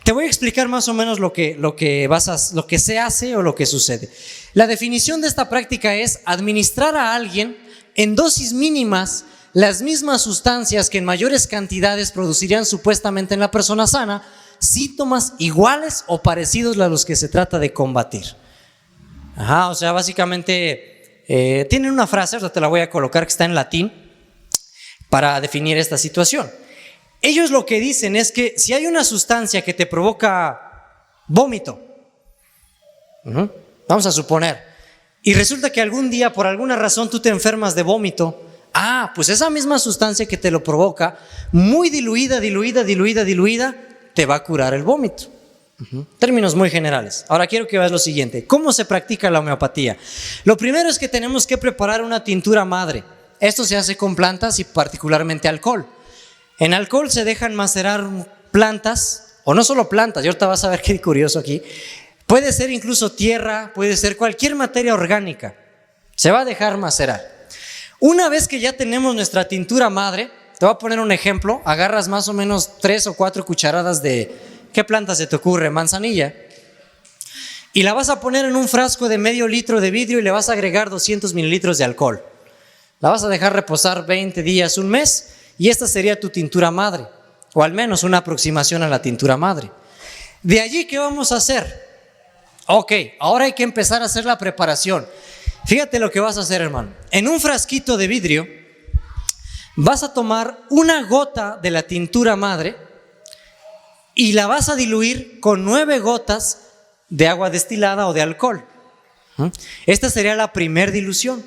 [SPEAKER 2] Te voy a explicar más o menos lo que se hace o lo que sucede. La definición de esta práctica es administrar a alguien en dosis mínimas las mismas sustancias que en mayores cantidades producirían supuestamente en la persona sana síntomas iguales o parecidos a los que se trata de combatir. O sea, básicamente tienen una frase, ahorita te la voy a colocar, que está en latín para definir esta situación. Ellos lo que dicen es que si hay una sustancia que te provoca vómito, vamos a suponer, y resulta que algún día por alguna razón tú te enfermas de vómito, pues esa misma sustancia que te lo provoca, muy diluida, te va a curar el vómito. Términos muy generales. Ahora quiero que veas lo siguiente. ¿Cómo se practica la homeopatía? Lo primero es que tenemos que preparar una tintura madre. Esto se hace con plantas y particularmente alcohol. En alcohol se dejan macerar plantas, o no solo plantas, y ahorita vas a ver qué curioso aquí. Puede ser incluso tierra, puede ser cualquier materia orgánica. Se va a dejar macerar. Una vez que ya tenemos nuestra tintura madre, te voy a poner un ejemplo. Agarras más o menos 3 o 4 cucharadas de, ¿qué planta se te ocurre? Manzanilla. Y la vas a poner en un frasco de medio litro de vidrio y le vas a agregar 200 mililitros de alcohol. La vas a dejar reposar 20 días, un mes, y esta sería tu tintura madre, o al menos una aproximación a la tintura madre. De allí, ¿qué vamos a hacer? Ok, ahora hay que empezar a hacer la preparación. Fíjate lo que vas a hacer, hermano. En un frasquito de vidrio vas a tomar una gota de la tintura madre y la vas a diluir con 9 gotas de agua destilada o de alcohol. Esta sería la primer dilución.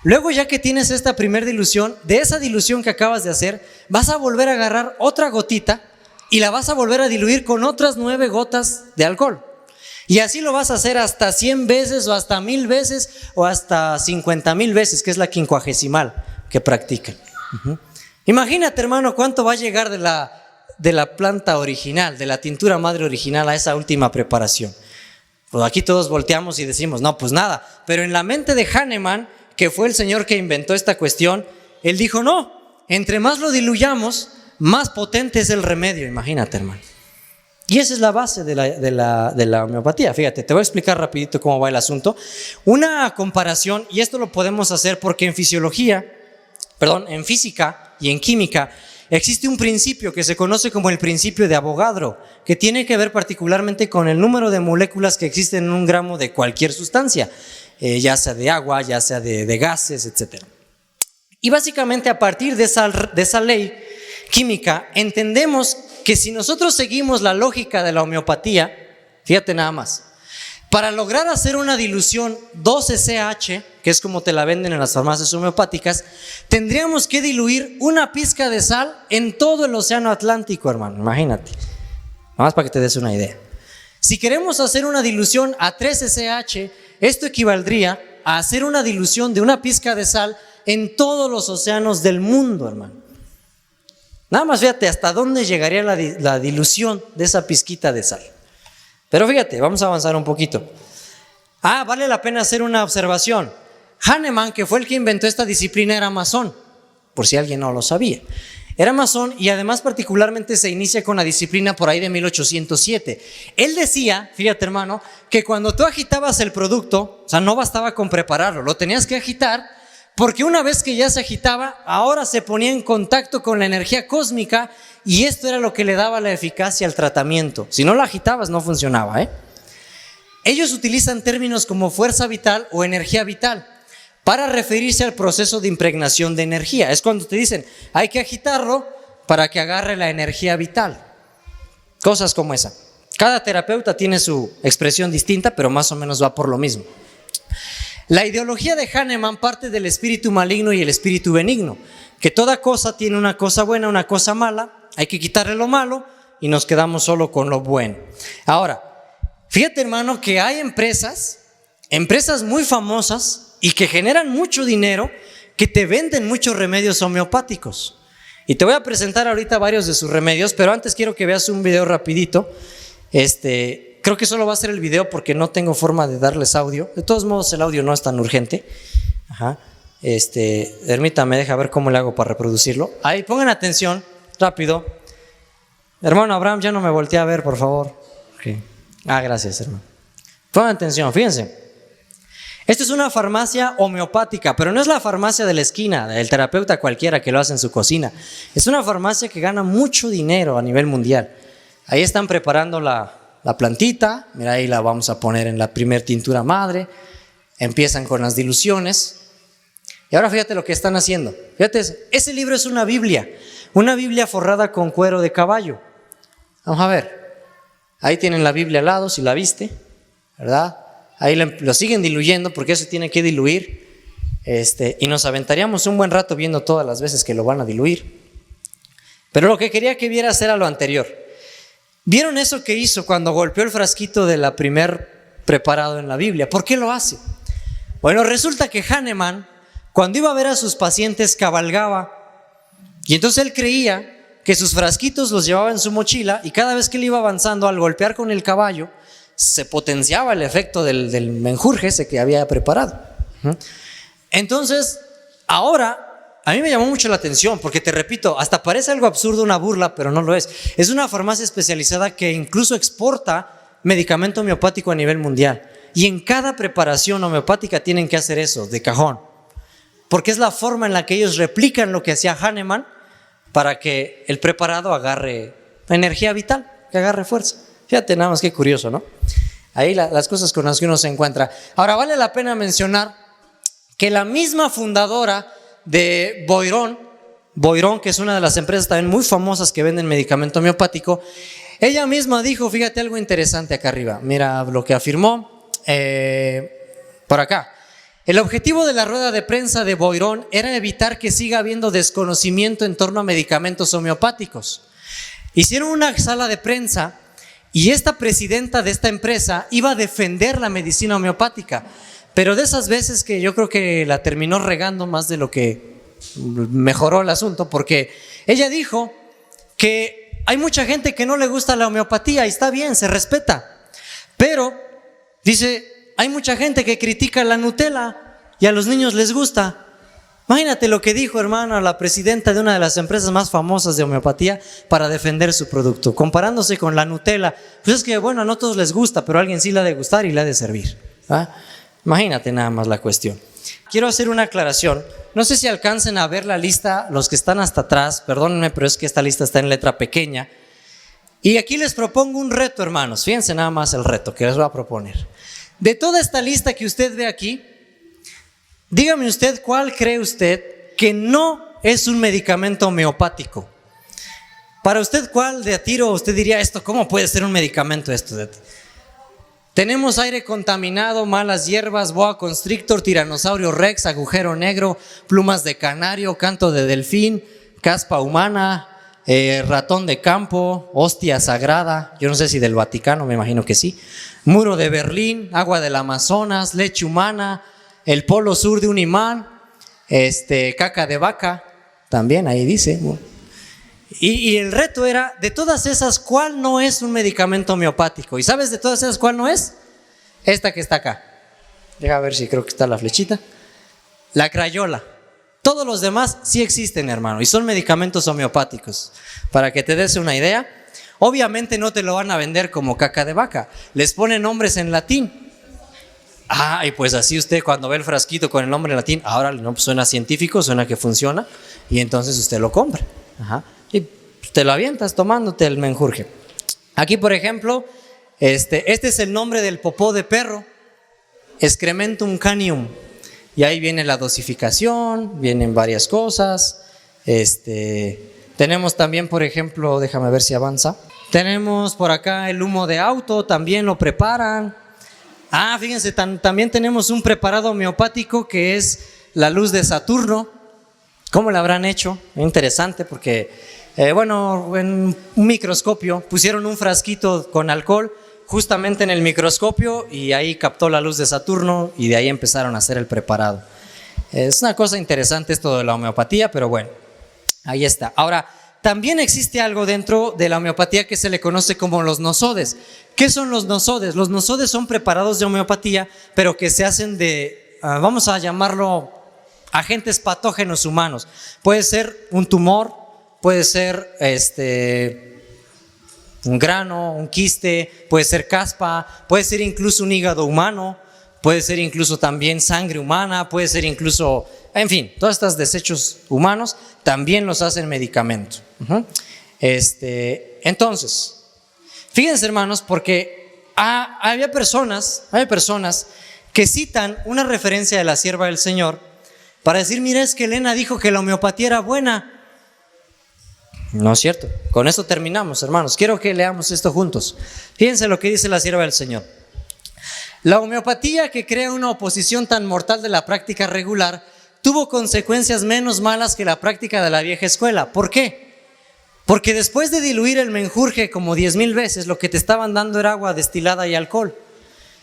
[SPEAKER 2] Luego, ya que tienes esta primer dilución, de esa dilución que acabas de hacer, vas a volver a agarrar otra gotita y la vas a volver a diluir con otras 9 gotas de alcohol. Y así lo vas a hacer hasta 100 veces o hasta 1000 veces o hasta 50,000 veces, que es la 50ª que practican. Imagínate, hermano, cuánto va a llegar de la planta original, de la tintura madre original a esa última preparación. Pues aquí todos volteamos y decimos, no, pues nada. Pero en la mente de Hahnemann, que fue el señor que inventó esta cuestión, él dijo, no, entre más lo diluyamos, más potente es el remedio. Imagínate, hermano. Y esa es la base de la homeopatía. Fíjate, te voy a explicar rapidito cómo va el asunto. Una comparación, y esto lo podemos hacer porque en física y en química, existe un principio que se conoce como el principio de Avogadro, que tiene que ver particularmente con el número de moléculas que existen en un gramo de cualquier sustancia, ya sea de agua, ya sea de gases, etc. Y básicamente a partir de esa ley química entendemos que si nosotros seguimos la lógica de la homeopatía, fíjate nada más, para lograr hacer una dilución 2-SH, que es como te la venden en las farmacias homeopáticas, tendríamos que diluir una pizca de sal en todo el océano Atlántico, hermano, imagínate, nada más para que te des una idea. Si queremos hacer una dilución a 3-SH, esto equivaldría a hacer una dilución de una pizca de sal en todos los océanos del mundo, hermano. Nada más fíjate hasta dónde llegaría la dilución de esa pizquita de sal. Pero fíjate, vamos a avanzar un poquito. Vale la pena hacer una observación. Hahnemann, que fue el que inventó esta disciplina, era masón, por si alguien no lo sabía. Era masón y además particularmente se inicia con la disciplina por ahí de 1807. Él decía, fíjate hermano, que cuando tú agitabas el producto, o sea, no bastaba con prepararlo, lo tenías que agitar, porque una vez que ya se agitaba, ahora se ponía en contacto con la energía cósmica y esto era lo que le daba la eficacia al tratamiento. Si no lo agitabas, no funcionaba, Ellos utilizan términos como fuerza vital o energía vital para referirse al proceso de impregnación de energía. Es cuando te dicen, hay que agitarlo para que agarre la energía vital. Cosas como esa. Cada terapeuta tiene su expresión distinta, pero más o menos va por lo mismo. La ideología de Hahnemann parte del espíritu maligno y el espíritu benigno, que toda cosa tiene una cosa buena, una cosa mala, hay que quitarle lo malo y nos quedamos solo con lo bueno. Ahora, fíjate hermano que hay empresas muy famosas y que generan mucho dinero, que te venden muchos remedios homeopáticos. Y te voy a presentar ahorita varios de sus remedios, pero antes quiero que veas un video rapidito. Creo que solo va a ser el video porque no tengo forma de darles audio. De todos modos, el audio no es tan urgente. Permítame, deja ver cómo le hago para reproducirlo. Ahí, pongan atención, rápido. Hermano Abraham, ya no me volteé a ver, por favor. Okay. Gracias, hermano. Pongan atención, fíjense. Esta es una farmacia homeopática, pero no es la farmacia de la esquina, del terapeuta cualquiera que lo hace en su cocina. Es una farmacia que gana mucho dinero a nivel mundial. Ahí están preparando la plantita, mira, ahí la vamos a poner en la primer tintura madre, empiezan con las diluciones y ahora fíjate lo que están haciendo. Fíjate, ese libro es una Biblia forrada con cuero de caballo. Vamos a ver, ahí tienen la Biblia al lado, si la viste, ¿verdad? Ahí lo siguen diluyendo porque eso tiene que diluir, y nos aventaríamos un buen rato viendo todas las veces que lo van a diluir. Pero lo que quería que vieras era lo anterior. ¿Vieron eso que hizo cuando golpeó el frasquito de la primer preparado en la Biblia? ¿Por qué lo hace? Bueno, resulta que Hahnemann, cuando iba a ver a sus pacientes, cabalgaba. Y entonces él creía que sus frasquitos los llevaba en su mochila y cada vez que él iba avanzando, al golpear con el caballo, se potenciaba el efecto del menjurje ese que había preparado. Entonces, ahora, a mí me llamó mucho la atención porque te repito, hasta parece algo absurdo, una burla, pero no lo es. Es una farmacia especializada que incluso exporta medicamento homeopático a nivel mundial. Y en cada preparación homeopática tienen que hacer eso, de cajón. Porque es la forma en la que ellos replican lo que hacía Hahnemann para que el preparado agarre energía vital, que agarre fuerza. Fíjate nada más qué curioso, ¿no? Ahí las cosas con las que uno se encuentra. Ahora, vale la pena mencionar que la misma fundadora de Boiron, que es una de las empresas también muy famosas que venden medicamento homeopático, ella misma dijo, fíjate algo interesante acá arriba, mira lo que afirmó por acá. El objetivo de la rueda de prensa de Boiron era evitar que siga habiendo desconocimiento en torno a medicamentos homeopáticos. Hicieron una sala de prensa y esta presidenta de esta empresa iba a defender la medicina homeopática, pero de esas veces que yo creo que la terminó regando más de lo que mejoró el asunto, porque ella dijo que hay mucha gente que no le gusta la homeopatía y está bien, se respeta, pero dice, hay mucha gente que critica la Nutella y a los niños les gusta. Imagínate lo que dijo, hermano, la presidenta de una de las empresas más famosas de homeopatía para defender su producto, comparándose con la Nutella. Pues es que, bueno, a no todos les gusta, pero a alguien sí le ha de gustar y le ha de servir, ¿ah? Imagínate nada más la cuestión. quiero hacer una aclaración. No sé si alcancen a ver la lista, los que están hasta atrás, perdónenme, pero es que esta lista está en letra pequeña. Y aquí les propongo un reto, hermanos. Fíjense nada más el reto que les voy a proponer. De toda esta lista que usted ve aquí, dígame usted cuál cree usted que no es un medicamento homeopático. Para usted, ¿cuál de a tiro usted diría esto? ¿Cómo puede ser un medicamento esto? Tenemos aire contaminado, malas hierbas, boa constrictor, tiranosaurio rex, agujero negro, plumas de canario, canto de delfín, caspa humana, ratón de campo, hostia sagrada, yo no sé si del Vaticano, me imagino que sí, muro de Berlín, agua del Amazonas, leche humana, el polo sur de un imán, caca de vaca, también ahí dice. Y el reto era, de todas esas, ¿cuál no es un medicamento homeopático? ¿Y sabes de todas esas cuál no es? Esta que está acá. Deja ver si creo que está la flechita. La crayola. Todos los demás sí existen, hermano, y son medicamentos homeopáticos. Para que te des una idea, obviamente no te lo van a vender como caca de vaca. Les ponen nombres en latín. Y pues así usted cuando ve el frasquito con el nombre en latín, ahora no pues suena científico, suena que funciona, y entonces usted lo compra. Y te lo avientas tomándote el menjurje. Aquí, por ejemplo, este es el nombre del popó de perro, Excrementum canium. Y ahí viene la dosificación, vienen varias cosas. Tenemos también, por ejemplo, déjame ver si avanza. Tenemos por acá el humo de auto, también lo preparan. Fíjense, también tenemos un preparado homeopático que es la luz de Saturno. ¿Cómo lo habrán hecho? Interesante porque, en un microscopio pusieron un frasquito con alcohol justamente en el microscopio y ahí captó la luz de Saturno y de ahí empezaron a hacer el preparado. Es una cosa interesante esto de la homeopatía, pero bueno, ahí está. Ahora, también existe algo dentro de la homeopatía que se le conoce como los nosodes. ¿Qué son los nosodes? Los nosodes son preparados de homeopatía, pero que se hacen de, vamos a llamarlo, agentes patógenos humanos. Puede ser un tumor, puede ser un grano, un quiste, puede ser caspa, puede ser incluso un hígado humano, puede ser incluso también sangre humana, puede ser incluso, en fin, todos estos desechos humanos también los hacen medicamento. Entonces, fíjense, hermanos, porque hay personas que citan una referencia de la sierva del Señor para decir, mira, es que Elena dijo que la homeopatía era buena. No es cierto. Con esto terminamos, hermanos. Quiero que leamos esto juntos. Fíjense lo que dice la sierva del Señor. La homeopatía, que crea una oposición tan mortal de la práctica regular, tuvo consecuencias menos malas que la práctica de la vieja escuela. ¿Por qué? Porque después de diluir el menjurje como 10,000 veces, lo que te estaban dando era agua destilada y alcohol.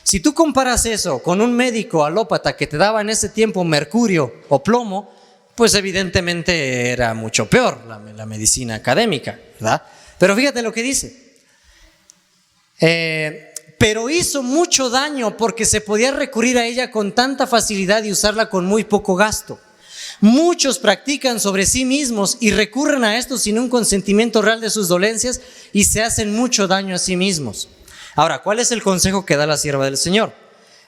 [SPEAKER 2] Si tú comparas eso con un médico alópata que te daba en ese tiempo mercurio o plomo, pues evidentemente era mucho peor la medicina académica, ¿verdad? Pero fíjate lo que dice. Pero hizo mucho daño porque se podía recurrir a ella con tanta facilidad y usarla con muy poco gasto. Muchos practican sobre sí mismos y recurren a esto sin un consentimiento real de sus dolencias y se hacen mucho daño a sí mismos. Ahora, ¿cuál es el consejo que da la sierva del Señor?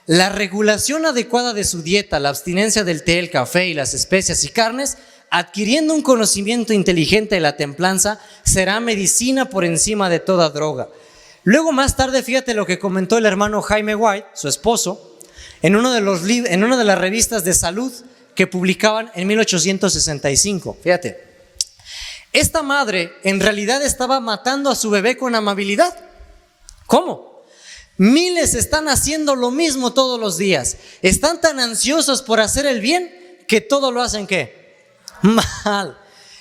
[SPEAKER 2] La regulación adecuada de su dieta, la abstinencia del té, el café y las especias y carnes, adquiriendo un conocimiento inteligente de la templanza, será medicina por encima de toda droga. Luego, más tarde, fíjate lo que comentó el hermano Jaime White, su esposo, en una de las revistas de salud que publicaban en 1865. Fíjate, esta madre en realidad estaba matando a su bebé con amabilidad. ¿Cómo? Miles están haciendo lo mismo todos los días. Están tan ansiosos por hacer el bien que todo lo hacen ¿qué? Mal.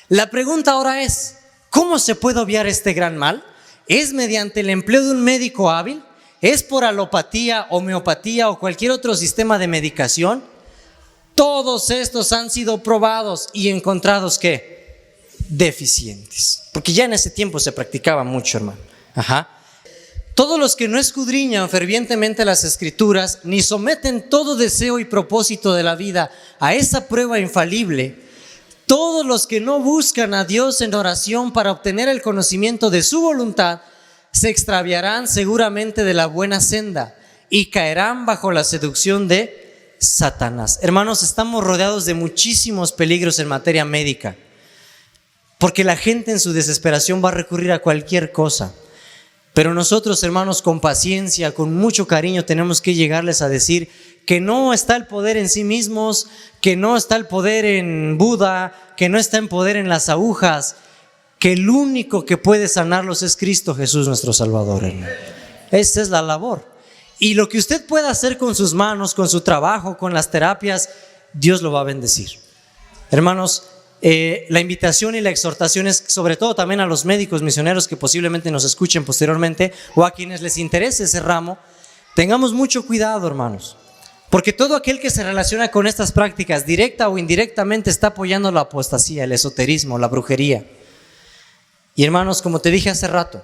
[SPEAKER 2] La pregunta ahora es, ¿cómo se puede obviar este gran mal? ¿Es mediante el empleo de un médico hábil? ¿Es por alopatía, homeopatía o cualquier otro sistema de medicación? Todos estos han sido probados y encontrados ¿qué? Deficientes. Porque ya en ese tiempo se practicaba mucho, hermano. Todos los que no escudriñan fervientemente las Escrituras, ni someten todo deseo y propósito de la vida a esa prueba infalible, todos los que no buscan a Dios en oración para obtener el conocimiento de su voluntad, se extraviarán seguramente de la buena senda y caerán bajo la seducción de Satanás. Hermanos, estamos rodeados de muchísimos peligros en materia médica, porque la gente en su desesperación va a recurrir a cualquier cosa. Pero nosotros, hermanos, con paciencia, con mucho cariño, tenemos que llegarles a decir que no está el poder en sí mismos, que no está el poder en Buda, que no está el poder en las agujas, que el único que puede sanarlos es Cristo Jesús, nuestro Salvador, hermano. Esa es la labor. Y lo que usted pueda hacer con sus manos, con su trabajo, con las terapias, Dios lo va a bendecir. Hermanos, la invitación y la exhortación es sobre todo también a los médicos misioneros que posiblemente nos escuchen posteriormente, o a quienes les interese ese ramo. Tengamos mucho cuidado, hermanos, porque todo aquel que se relaciona con estas prácticas, directa o indirectamente, está apoyando la apostasía, el esoterismo, la brujería. Y hermanos, como te dije hace rato,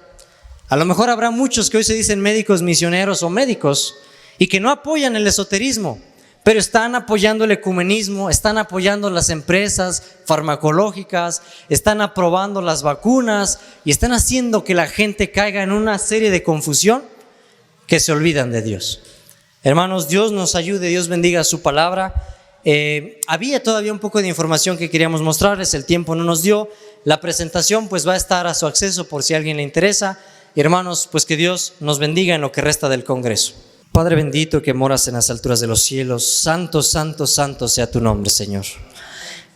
[SPEAKER 2] a lo mejor habrá muchos que hoy se dicen médicos misioneros o médicos y que no apoyan el esoterismo, pero están apoyando el ecumenismo, están apoyando las empresas farmacológicas, están aprobando las vacunas y están haciendo que la gente caiga en una serie de confusión que se olvidan de Dios. Hermanos, Dios nos ayude, Dios bendiga su palabra. Había todavía un poco de información que queríamos mostrarles, el tiempo no nos dio. La presentación pues va a estar a su acceso por si a alguien le interesa. Y hermanos, pues que Dios nos bendiga en lo que resta del Congreso. Padre bendito que moras en las alturas de los cielos, santo, santo, santo sea tu nombre, Señor.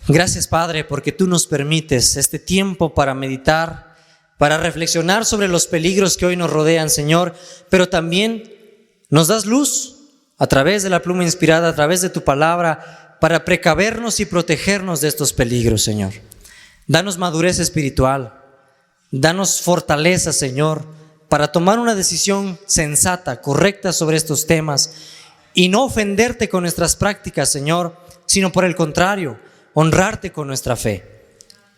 [SPEAKER 2] Gracias, Padre, porque tú nos permites este tiempo para meditar, para reflexionar sobre los peligros que hoy nos rodean, Señor, pero también nos das luz a través de la pluma inspirada, a través de tu palabra, para precavernos y protegernos de estos peligros, Señor. Danos madurez espiritual. Danos fortaleza, Señor, para tomar una decisión sensata, correcta sobre estos temas y no ofenderte con nuestras prácticas, Señor, sino por el contrario, honrarte con nuestra fe.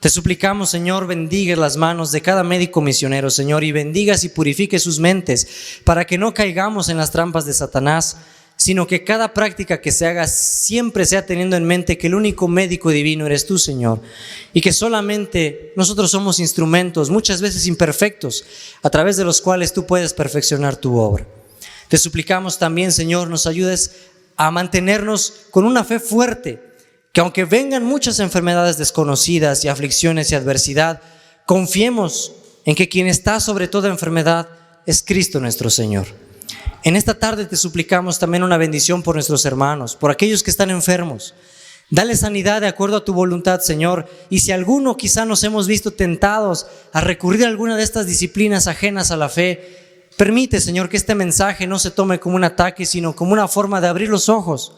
[SPEAKER 2] Te suplicamos, Señor, bendiga las manos de cada médico misionero, Señor, y bendigas y purifique sus mentes para que no caigamos en las trampas de Satanás, sino que cada práctica que se haga siempre sea teniendo en mente que el único médico divino eres tú, Señor, y que solamente nosotros somos instrumentos, muchas veces imperfectos, a través de los cuales tú puedes perfeccionar tu obra. Te suplicamos también, Señor, nos ayudes a mantenernos con una fe fuerte, que aunque vengan muchas enfermedades desconocidas y aflicciones y adversidad, confiemos en que quien está sobre toda enfermedad es Cristo nuestro Señor. En esta tarde te suplicamos también una bendición por nuestros hermanos, por aquellos que están enfermos. Dale sanidad de acuerdo a tu voluntad, Señor. Y si alguno quizá nos hemos visto tentados a recurrir a alguna de estas disciplinas ajenas a la fe, permite, Señor, que este mensaje no se tome como un ataque, sino como una forma de abrir los ojos,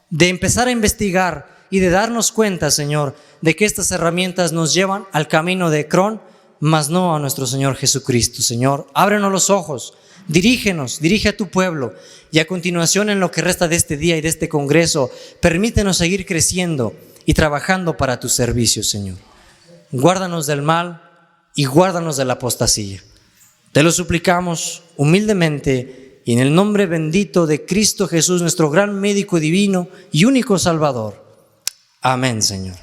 [SPEAKER 2] de empezar a investigar y de darnos cuenta, Señor, de que estas herramientas nos llevan al camino de Cron, mas no a nuestro Señor Jesucristo. Señor, ábrenos los ojos. Dirígenos, dirige a tu pueblo y a continuación en lo que resta de este día y de este congreso, permítenos seguir creciendo y trabajando para tu servicio, Señor. Guárdanos del mal y guárdanos de la apostasía. Te lo suplicamos humildemente y en el nombre bendito de Cristo Jesús, nuestro gran médico divino y único Salvador. Amén, Señor.